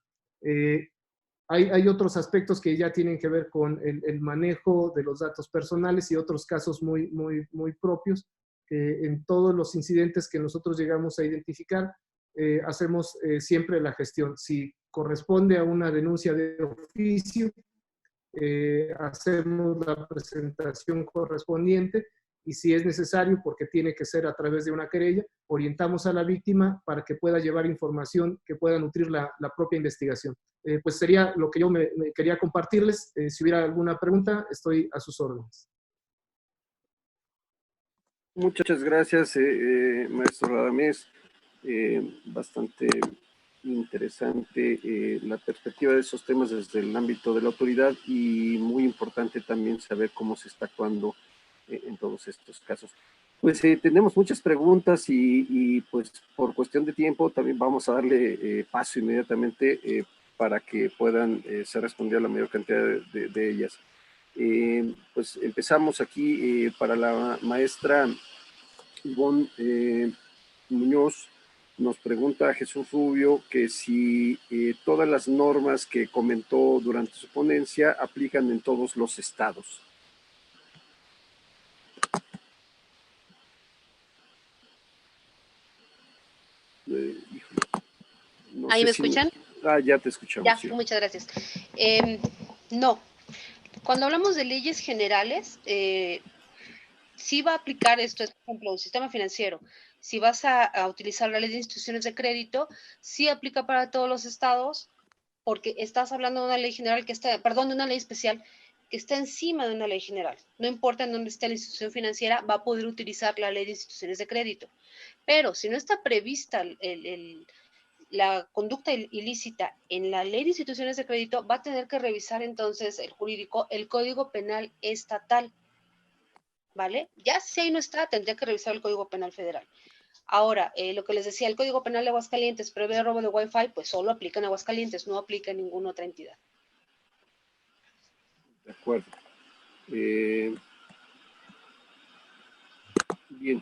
Hay otros aspectos que ya tienen que ver con el manejo de los datos personales y otros casos muy propios, que en todos los incidentes que nosotros llegamos a identificar, hacemos siempre la gestión. Si corresponde a una denuncia de oficio, hacemos la presentación correspondiente, y si es necesario, porque tiene que ser a través de una querella, orientamos a la víctima para que pueda llevar información que pueda nutrir la propia investigación. Pues sería lo que yo me quería compartirles. Si hubiera alguna pregunta, estoy a sus órdenes. Muchas gracias, maestro Radamés. Bastante interesante la perspectiva de esos temas desde el ámbito de la autoridad, y muy importante también saber cómo se está actuando en todos estos casos. Pues tenemos muchas preguntas y pues por cuestión de tiempo también vamos a darle paso inmediatamente para que puedan ser respondidas la mayor cantidad de ellas. Pues empezamos aquí para la maestra Ivonne Muñoz. Nos pregunta Jesús Rubio que si todas las normas que comentó durante su ponencia aplican en todos los estados. No ¿Ahí me escuchan? Ya te escuchamos. Ya, sí. Muchas gracias. No, cuando hablamos de leyes generales, sí va a aplicar esto, por ejemplo, un sistema financiero. Si vas a utilizar la ley de instituciones de crédito, sí aplica para todos los estados, porque estás hablando de una ley general que está, perdón, de una ley especial que está encima de una ley general. No importa en dónde esté la institución financiera, va a poder utilizar la ley de instituciones de crédito. Pero si no está prevista la conducta ilícita en la ley de instituciones de crédito, va a tener que revisar entonces el jurídico, el Código Penal estatal. ¿Vale? Ya si ahí no está, tendría que revisar el Código Penal Federal. Ahora, lo que les decía, el Código Penal de Aguascalientes prevé robo de Wi-Fi, pues solo aplica en Aguascalientes, no aplica en ninguna otra entidad. De acuerdo. Bien.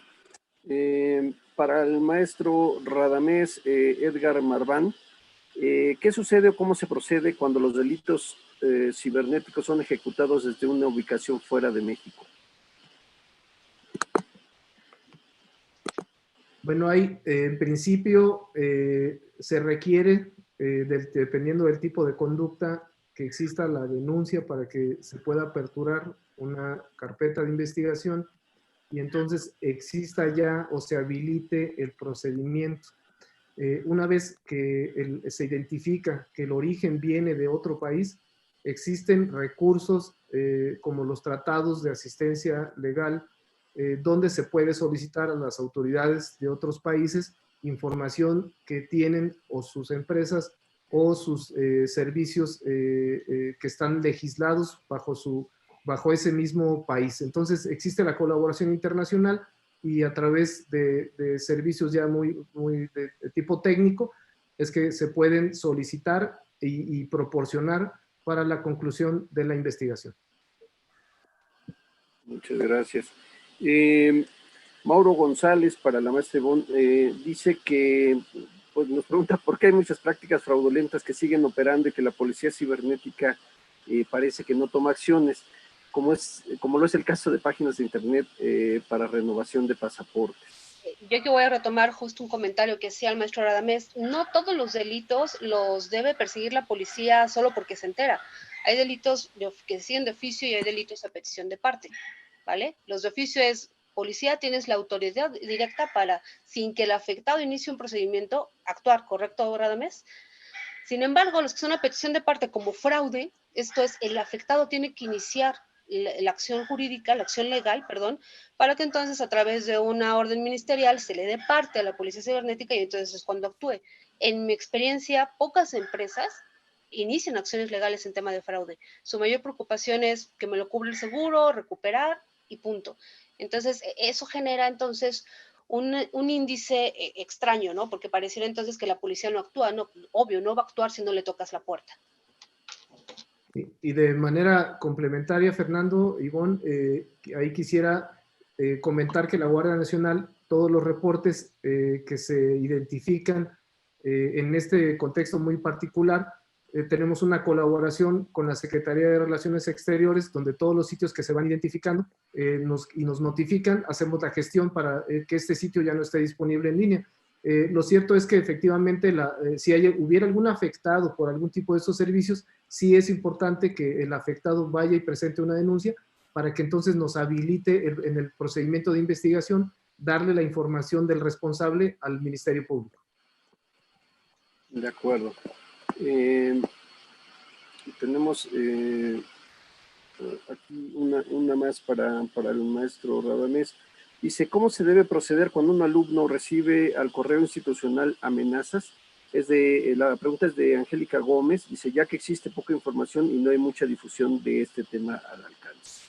Para el maestro Radamés Edgar Marván, ¿qué sucede o cómo se procede cuando los delitos cibernéticos son ejecutados desde una ubicación fuera de México? Bueno, en principio se requiere, dependiendo del tipo de conducta, que exista la denuncia para que se pueda aperturar una carpeta de investigación y entonces exista ya o se habilite el procedimiento. Una vez que se identifica que el origen viene de otro país, existen recursos como los tratados de asistencia legal donde se puede solicitar a las autoridades de otros países información que tienen o sus empresas o sus servicios que están legislados bajo ese mismo país. Entonces existe la colaboración internacional y a través de servicios ya muy de tipo técnico es que se pueden solicitar y proporcionar para la conclusión de la investigación. Muchas gracias. Mauro González, para la maestra Ivonne, dice que, pues nos pregunta por qué hay muchas prácticas fraudulentas que siguen operando y que la policía cibernética parece que no toma acciones, como lo es el caso de páginas de internet para renovación de pasaportes. Yo aquí voy a retomar justo un comentario que hacía el maestro Radamés. No todos los delitos los debe perseguir la policía solo porque se entera. Hay delitos que siguen de oficio y hay delitos a petición de parte, ¿vale? Los de oficio es, policía, tienes la autoridad directa para, sin que el afectado inicie un procedimiento, actuar, ¿correcto, Radamés? Sin embargo, los que son a petición de parte como fraude, esto es, el afectado tiene que iniciar la acción jurídica, la acción legal, perdón, para que entonces a través de una orden ministerial se le dé parte a la policía cibernética y entonces es cuando actúe. En mi experiencia, pocas empresas inician acciones legales en tema de fraude. Su mayor preocupación es que me lo cubre el seguro, recuperar y punto. Entonces, eso genera entonces un índice extraño, ¿no? Porque pareciera entonces que la policía no actúa, no, obvio, no va a actuar si no le tocas la puerta. Y de manera complementaria, Fernando, Ivonne, ahí quisiera comentar que la Guardia Nacional, todos los reportes que se identifican en este contexto muy particular, tenemos una colaboración con la Secretaría de Relaciones Exteriores, donde todos los sitios que se van identificando nos notifican, hacemos la gestión para que este sitio ya no esté disponible en línea. Lo cierto es que efectivamente si hubiera algún afectado por algún tipo de esos servicios, sí es importante que el afectado vaya y presente una denuncia para que entonces nos habilite en el procedimiento de investigación darle la información del responsable al Ministerio Público. De acuerdo. Tenemos aquí una más para el maestro Radamés. Dice, ¿cómo se debe proceder cuando un alumno recibe al correo institucional amenazas? La pregunta es de Angélica Gómez. Dice, ya que existe poca información y no hay mucha difusión de este tema al alcance.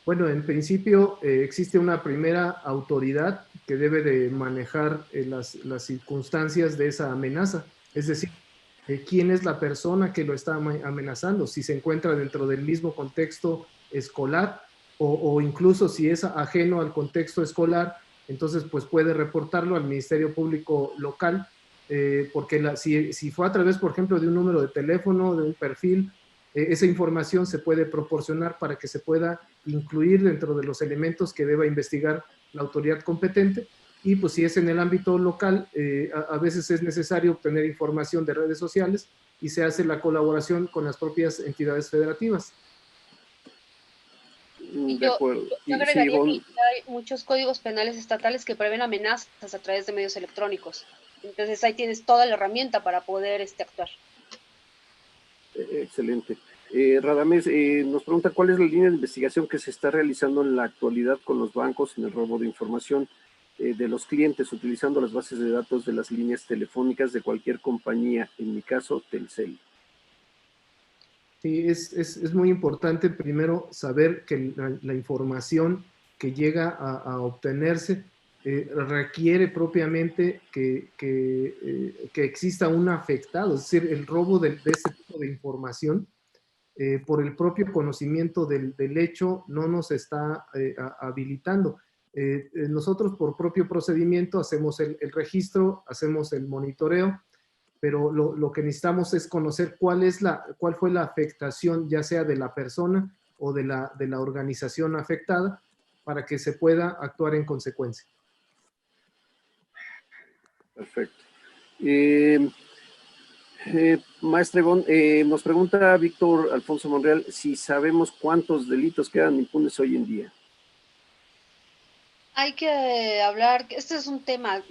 Bueno, en principio existe una primera autoridad que debe de manejar las circunstancias de esa amenaza. Es decir, quién es la persona que lo está amenazando, si se encuentra dentro del mismo contexto escolar o incluso si es ajeno al contexto escolar, entonces pues puede reportarlo al Ministerio Público local, porque si fue a través, por ejemplo, de un número de teléfono, de un perfil, esa información se puede proporcionar para que se pueda incluir dentro de los elementos que deba investigar la autoridad competente. Y pues si es en el ámbito local, a veces es necesario obtener información de redes sociales y se hace la colaboración con las propias entidades federativas. De acuerdo. Yo agregaría que hay muchos códigos penales estatales que prevén amenazas a través de medios electrónicos. Entonces ahí tienes toda la herramienta para poder actuar. Excelente. Radamés nos pregunta cuál es la línea de investigación que se está realizando en la actualidad con los bancos en el robo de información de los clientes utilizando las bases de datos de las líneas telefónicas de cualquier compañía, en mi caso Telcel. Sí, es muy importante primero saber que la información que llega a obtenerse requiere propiamente que exista un afectado, es decir, el robo de este tipo de información por el propio conocimiento del hecho no nos está habilitando. Nosotros por propio procedimiento hacemos el registro, hacemos el monitoreo, pero lo que necesitamos es conocer cuál fue la afectación, ya sea de la persona o de la organización afectada, para que se pueda actuar en consecuencia. Perfecto. Maestra Ivonne, nos pregunta Víctor Alfonso Monreal si sabemos cuántos delitos quedan impunes hoy en día. Hay que hablar, este es un tema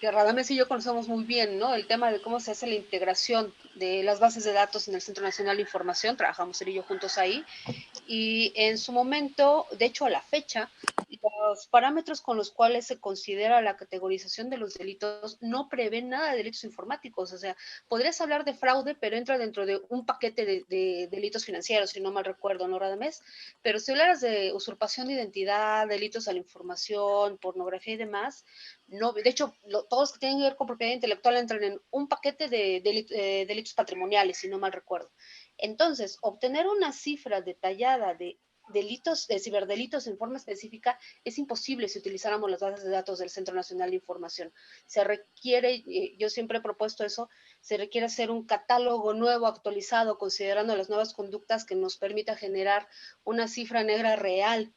que Radamés y yo conocemos muy bien, ¿no? El tema de cómo se hace la integración de las bases de datos en el Centro Nacional de Información, trabajamos él y yo juntos ahí, y en su momento, de hecho a la fecha, los parámetros con los cuales se considera la categorización de los delitos no prevén nada de delitos informáticos. O sea, podrías hablar de fraude, pero entra dentro de un paquete de delitos financieros, si no mal recuerdo, ¿no, Radamés? Pero si hablaras de usurpación de identidad, delitos a la información, pornografía y demás, no, de hecho, todos los que tienen que ver con propiedad intelectual entran en un paquete de delitos patrimoniales, si no mal recuerdo. Entonces, obtener una cifra detallada de delitos, de ciberdelitos en forma específica, es imposible si utilizáramos las bases de datos del Centro Nacional de Información. Se requiere, yo siempre he propuesto eso, se requiere hacer un catálogo nuevo, actualizado, considerando las nuevas conductas que nos permita generar una cifra negra real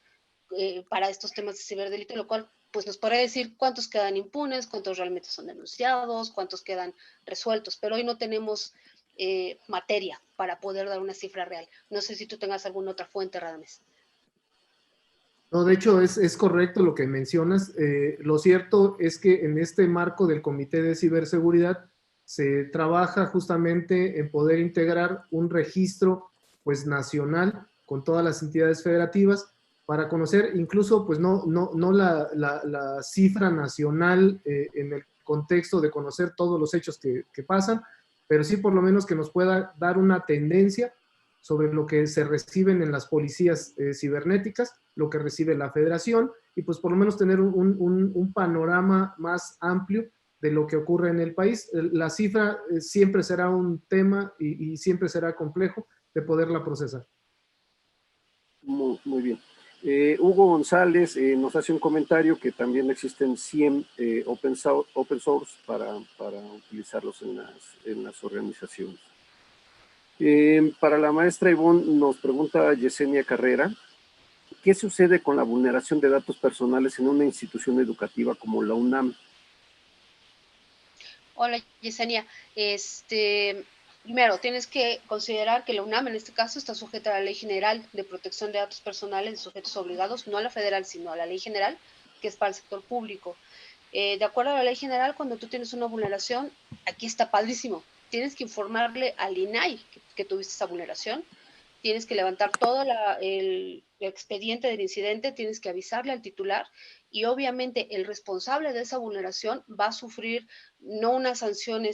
para estos temas de ciberdelito, lo cual pues nos podría decir cuántos quedan impunes, cuántos realmente son denunciados, cuántos quedan resueltos, pero hoy no tenemos materia para poder dar una cifra real. No sé si tú tengas alguna otra fuente, Radamés. No, de hecho es correcto lo que mencionas. Lo cierto es que en este marco del Comité de Ciberseguridad se trabaja justamente en poder integrar un registro pues nacional con todas las entidades federativas para conocer incluso pues no la cifra nacional en el contexto de conocer todos los hechos que pasan, pero sí por lo menos que nos pueda dar una tendencia sobre lo que se reciben en las policías cibernéticas, lo que recibe la federación, y pues por lo menos tener un panorama más amplio de lo que ocurre en el país. La cifra siempre será un tema y siempre será complejo de poderla procesar. Muy bien. Hugo González nos hace un comentario que también existen 100 open source para utilizarlos en las organizaciones. Para la maestra Ivonne nos pregunta Yesenia Carrera, ¿qué sucede con la vulneración de datos personales en una institución educativa como la UNAM? Hola, Yesenia. Primero, tienes que considerar que la UNAM en este caso está sujeta a la Ley General de Protección de Datos Personales de Sujetos Obligados, no a la federal, sino a la Ley General, que es para el sector público. De acuerdo a la Ley General, cuando tú tienes una vulneración, aquí está padrísimo. Tienes que informarle al INAI que tuviste esa vulneración. Tienes que levantar todo el expediente del incidente, tienes que avisarle al titular y obviamente el responsable de esa vulneración va a sufrir no una sanción,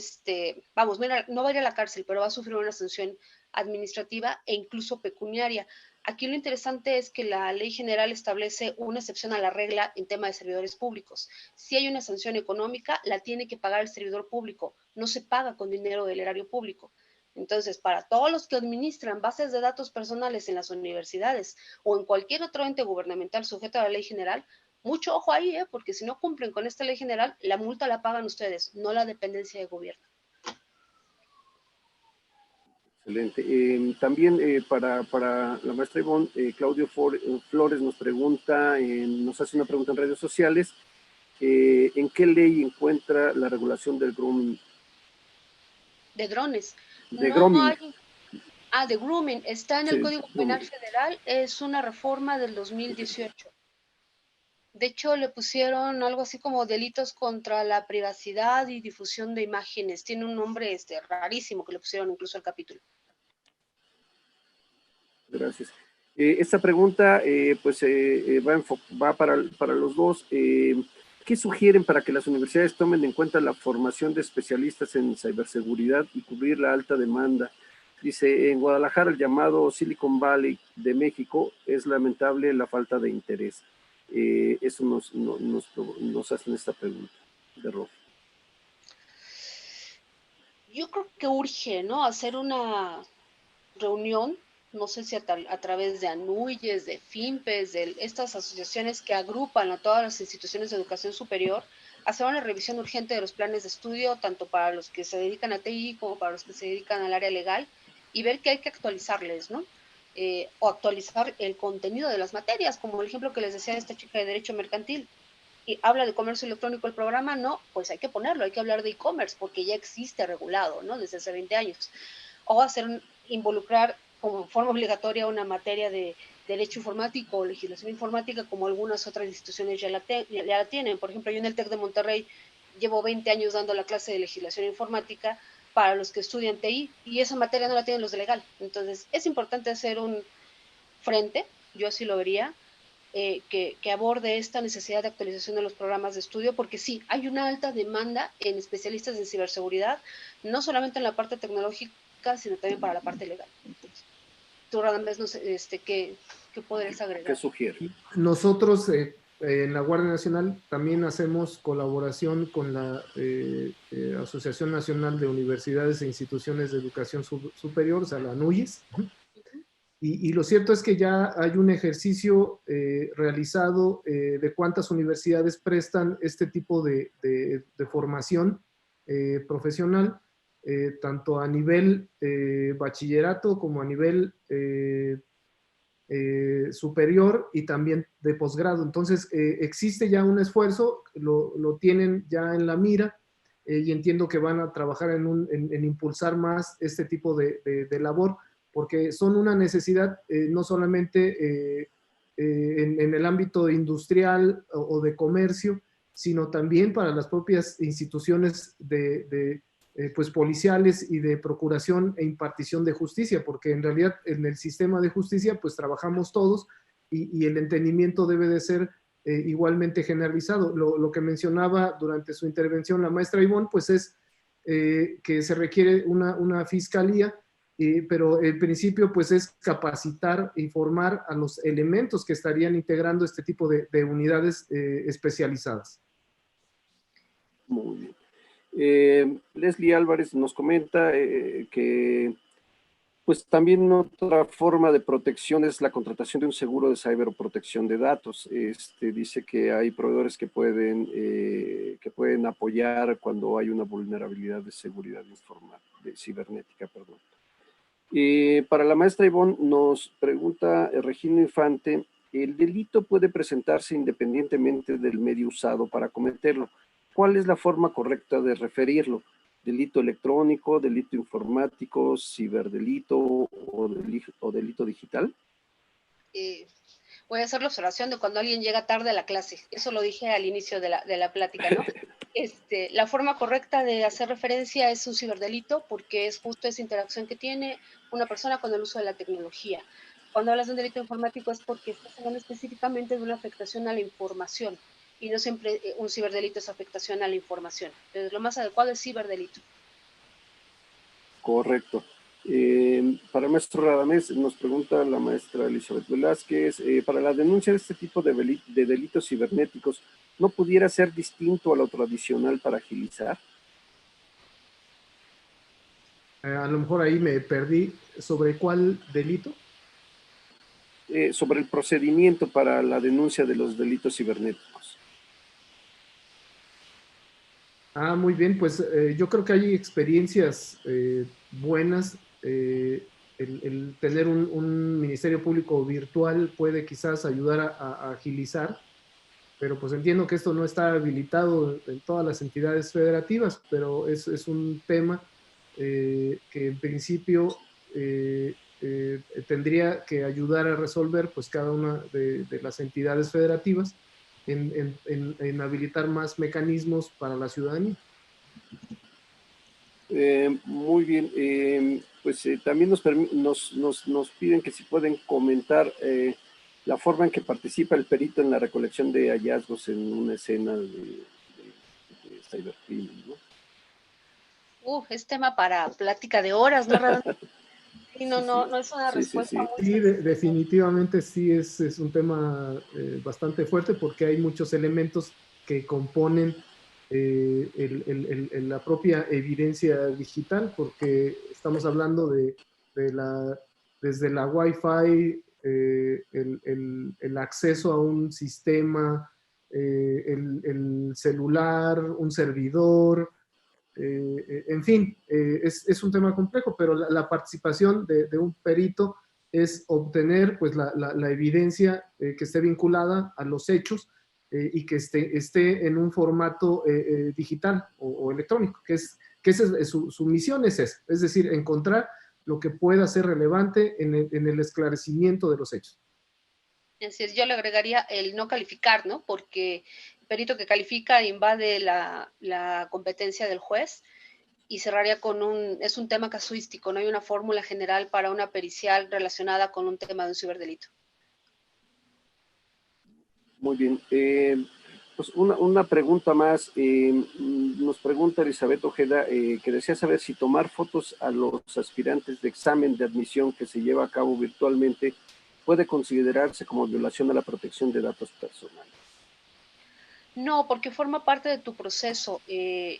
vamos, no va a ir a la cárcel, pero va a sufrir una sanción administrativa e incluso pecuniaria. Aquí lo interesante es que la ley general establece una excepción a la regla en tema de servidores públicos. Si hay una sanción económica, la tiene que pagar el servidor público, no se paga con dinero del erario público. Entonces, para todos los que administran bases de datos personales en las universidades o en cualquier otro ente gubernamental sujeto a la ley general, mucho ojo ahí, porque si no cumplen con esta ley general, la multa la pagan ustedes, no la dependencia de gobierno. Excelente. También para la maestra Ivonne, Claudio Flores nos pregunta, nos hace una pregunta en redes sociales, ¿en qué ley encuentra la regulación del grooming? De drones. De no grooming. Hay, de grooming. Está en el Sí, Código Penal Federal, es una reforma del 2018. De hecho, le pusieron algo así como delitos contra la privacidad y difusión de imágenes. Tiene un nombre rarísimo que le pusieron incluso al capítulo. Gracias. Esta pregunta va para los dos. ¿Qué sugieren para que las universidades tomen en cuenta la formación de especialistas en ciberseguridad y cubrir la alta demanda? Dice, en Guadalajara, el llamado Silicon Valley de México, es lamentable la falta de interés. Eso nos hacen esta pregunta de Rob. Yo creo que urge, ¿no? Hacer una reunión, no sé si a través de ANUYES, de FIMPES, de estas asociaciones que agrupan a todas las instituciones de educación superior, hacer una revisión urgente de los planes de estudio, tanto para los que se dedican a TI como para los que se dedican al área legal, y ver que hay que actualizarles, ¿no? O actualizar el contenido de las materias, como el ejemplo que les decía de esta chica de Derecho Mercantil. Y habla de comercio electrónico el programa, no, pues hay que ponerlo, hay que hablar de e-commerce, porque ya existe regulado, ¿no? Desde hace 20 años. O involucrar como forma obligatoria una materia de derecho informático o legislación informática, como algunas otras instituciones ya la tienen. Por ejemplo, yo en el TEC de Monterrey llevo 20 años dando la clase de legislación informática para los que estudian TI, y esa materia no la tienen los de legal. Entonces, es importante hacer un frente, yo así lo vería, que aborde esta necesidad de actualización de los programas de estudio, porque sí, hay una alta demanda en especialistas en ciberseguridad, no solamente en la parte tecnológica, sino también para la parte legal. Tú, Radamés, no sé, ¿qué podrías agregar? ¿Qué sugiere? Nosotros en la Guardia Nacional también hacemos colaboración con la Asociación Nacional de Universidades e Instituciones de Educación Superior, o sea, la ANUYES. Y lo cierto es que ya hay un ejercicio realizado de cuántas universidades prestan este tipo de formación profesional, tanto a nivel bachillerato como a nivel superior y también de posgrado. Entonces, existe ya un esfuerzo, lo tienen ya en la mira, y entiendo que van a trabajar en impulsar más este tipo de labor, porque son una necesidad no solamente en el ámbito industrial o de comercio, sino también para las propias instituciones pues policiales y de procuración e impartición de justicia, porque en realidad en el sistema de justicia pues trabajamos todos y el entendimiento debe de ser igualmente generalizado. Lo que mencionaba durante su intervención la maestra Ivonne, pues es que se requiere una fiscalía, pero el principio pues es capacitar y formar a los elementos que estarían integrando este tipo de unidades especializadas. Muy bien. Leslie Álvarez nos comenta que pues también otra forma de protección es la contratación de un seguro de ciberprotección de datos. Dice que hay proveedores que pueden apoyar cuando hay una vulnerabilidad de seguridad de cibernética, perdón. Para la maestra Ivonne nos pregunta Regina Infante, ¿el delito puede presentarse independientemente del medio usado para cometerlo? ¿Cuál es la forma correcta de referirlo? ¿Delito electrónico, delito informático, ciberdelito o delito digital? Voy a hacer la observación de cuando alguien llega tarde a la clase. Eso lo dije al inicio de la plática, ¿no? La forma correcta de hacer referencia es un ciberdelito, porque es justo esa interacción que tiene una persona con el uso de la tecnología. Cuando hablas de un delito informático es porque estás hablando específicamente de una afectación a la información, y no siempre un ciberdelito es afectación a la información. Entonces, lo más adecuado es ciberdelito. Correcto. Para el maestro Radamés nos pregunta la maestra Elizabeth Velázquez, para la denuncia de este tipo de delitos cibernéticos, ¿no pudiera ser distinto a lo tradicional para agilizar? A lo mejor ahí me perdí. ¿Sobre cuál delito? Sobre el procedimiento para la denuncia de los delitos cibernéticos. Muy bien, pues yo creo que hay experiencias buenas. El tener un Ministerio Público virtual puede quizás ayudar a agilizar, pero pues entiendo que esto no está habilitado en todas las entidades federativas, pero es un tema que en principio tendría que ayudar a resolver pues cada una de las entidades federativas en habilitar más mecanismos para la ciudadanía. Muy bien, pues también nos piden que si pueden comentar la forma en que participa el perito en la recolección de hallazgos en una escena de cibercrimen, ¿no? Es tema para plática de horas, ¿no? Sí, no es una respuesta muy sencilla. Definitivamente sí es un tema bastante fuerte, porque hay muchos elementos que componen la propia evidencia digital, porque estamos hablando desde la Wi-Fi, el acceso a un sistema, el celular, un servidor, en fin, es un tema complejo, pero la participación de un perito es obtener pues la evidencia que esté vinculada a los hechos y que esté en un formato digital o electrónico, que su misión es esa, es decir, encontrar lo que pueda ser relevante en el esclarecimiento de los hechos. Es decir, yo le agregaría el no calificar, ¿no? Porque perito que califica invade la competencia del juez, y cerraría con es un tema casuístico, no hay una fórmula general para una pericial relacionada con un tema de un ciberdelito. Muy bien. Pues una pregunta más. Nos pregunta Elizabeth Ojeda que desea saber si tomar fotos a los aspirantes de examen de admisión que se lleva a cabo virtualmente puede considerarse como violación a la protección de datos personales. No, porque forma parte de tu proceso. De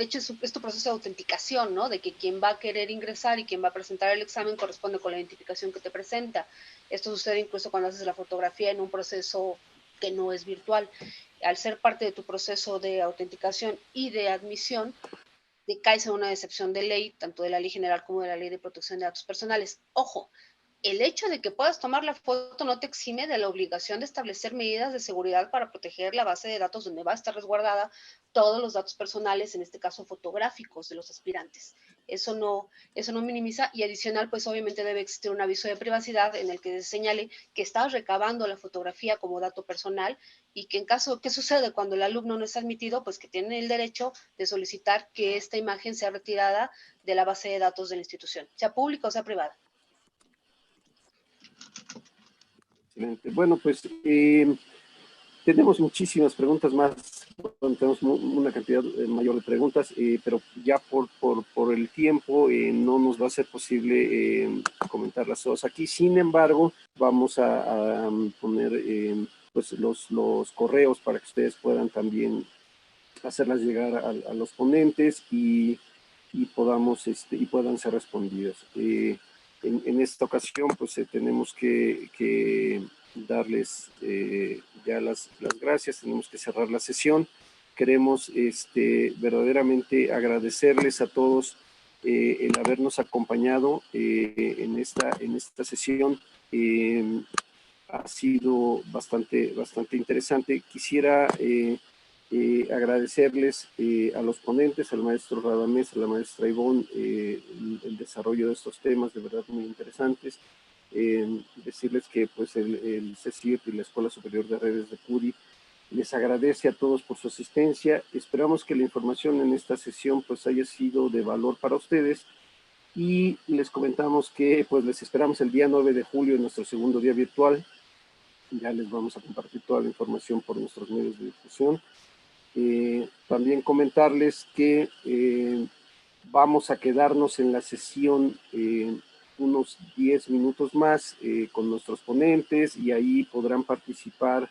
hecho, es tu proceso de autenticación, ¿no? De que quien va a querer ingresar y quien va a presentar el examen corresponde con la identificación que te presenta. Esto sucede incluso cuando haces la fotografía en un proceso que no es virtual. Al ser parte de tu proceso de autenticación y de admisión, te caes en una excepción de ley, tanto de la ley general como de la ley de protección de datos personales. Ojo, el hecho de que puedas tomar la foto no te exime de la obligación de establecer medidas de seguridad para proteger la base de datos donde va a estar resguardada todos los datos personales, en este caso fotográficos de los aspirantes. Eso no minimiza, y adicional, pues obviamente debe existir un aviso de privacidad en el que se señale que estás recabando la fotografía como dato personal, y que en caso, ¿qué sucede cuando el alumno no es admitido? Pues que tiene el derecho de solicitar que esta imagen sea retirada de la base de datos de la institución, sea pública o sea privada. Excelente. Bueno, pues tenemos muchísimas preguntas más. Bueno, tenemos una cantidad mayor de preguntas, pero ya por el tiempo no nos va a ser posible comentarlas todas aquí. Sin embargo, vamos a poner pues los correos para que ustedes puedan también hacerlas llegar a los ponentes y podamos y puedan ser respondidas. En esta ocasión, pues tenemos que darles ya las gracias, tenemos que cerrar la sesión. Queremos verdaderamente agradecerles a todos el habernos acompañado en esta sesión. Ha sido bastante interesante. Quisiera agradecerles a los ponentes, al maestro Radamés, a la maestra Ivonne, el desarrollo de estos temas de verdad muy interesantes. Decirles que pues el CECIRT y la Escuela Superior de Redes de CUDI les agradece a todos por su asistencia. Esperamos que la información en esta sesión pues haya sido de valor para ustedes, y les comentamos que pues les esperamos el día 9 de julio en nuestro segundo día virtual. Ya les vamos a compartir toda la información por nuestros medios de difusión. También comentarles que vamos a quedarnos en la sesión unos 10 minutos más con nuestros ponentes, y ahí podrán participar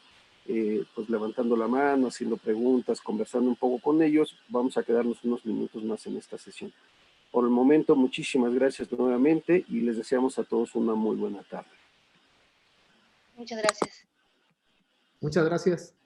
pues levantando la mano, haciendo preguntas, conversando un poco con ellos. Vamos a quedarnos unos minutos más en esta sesión. Por el momento, muchísimas gracias nuevamente y les deseamos a todos una muy buena tarde. Muchas gracias. Muchas gracias.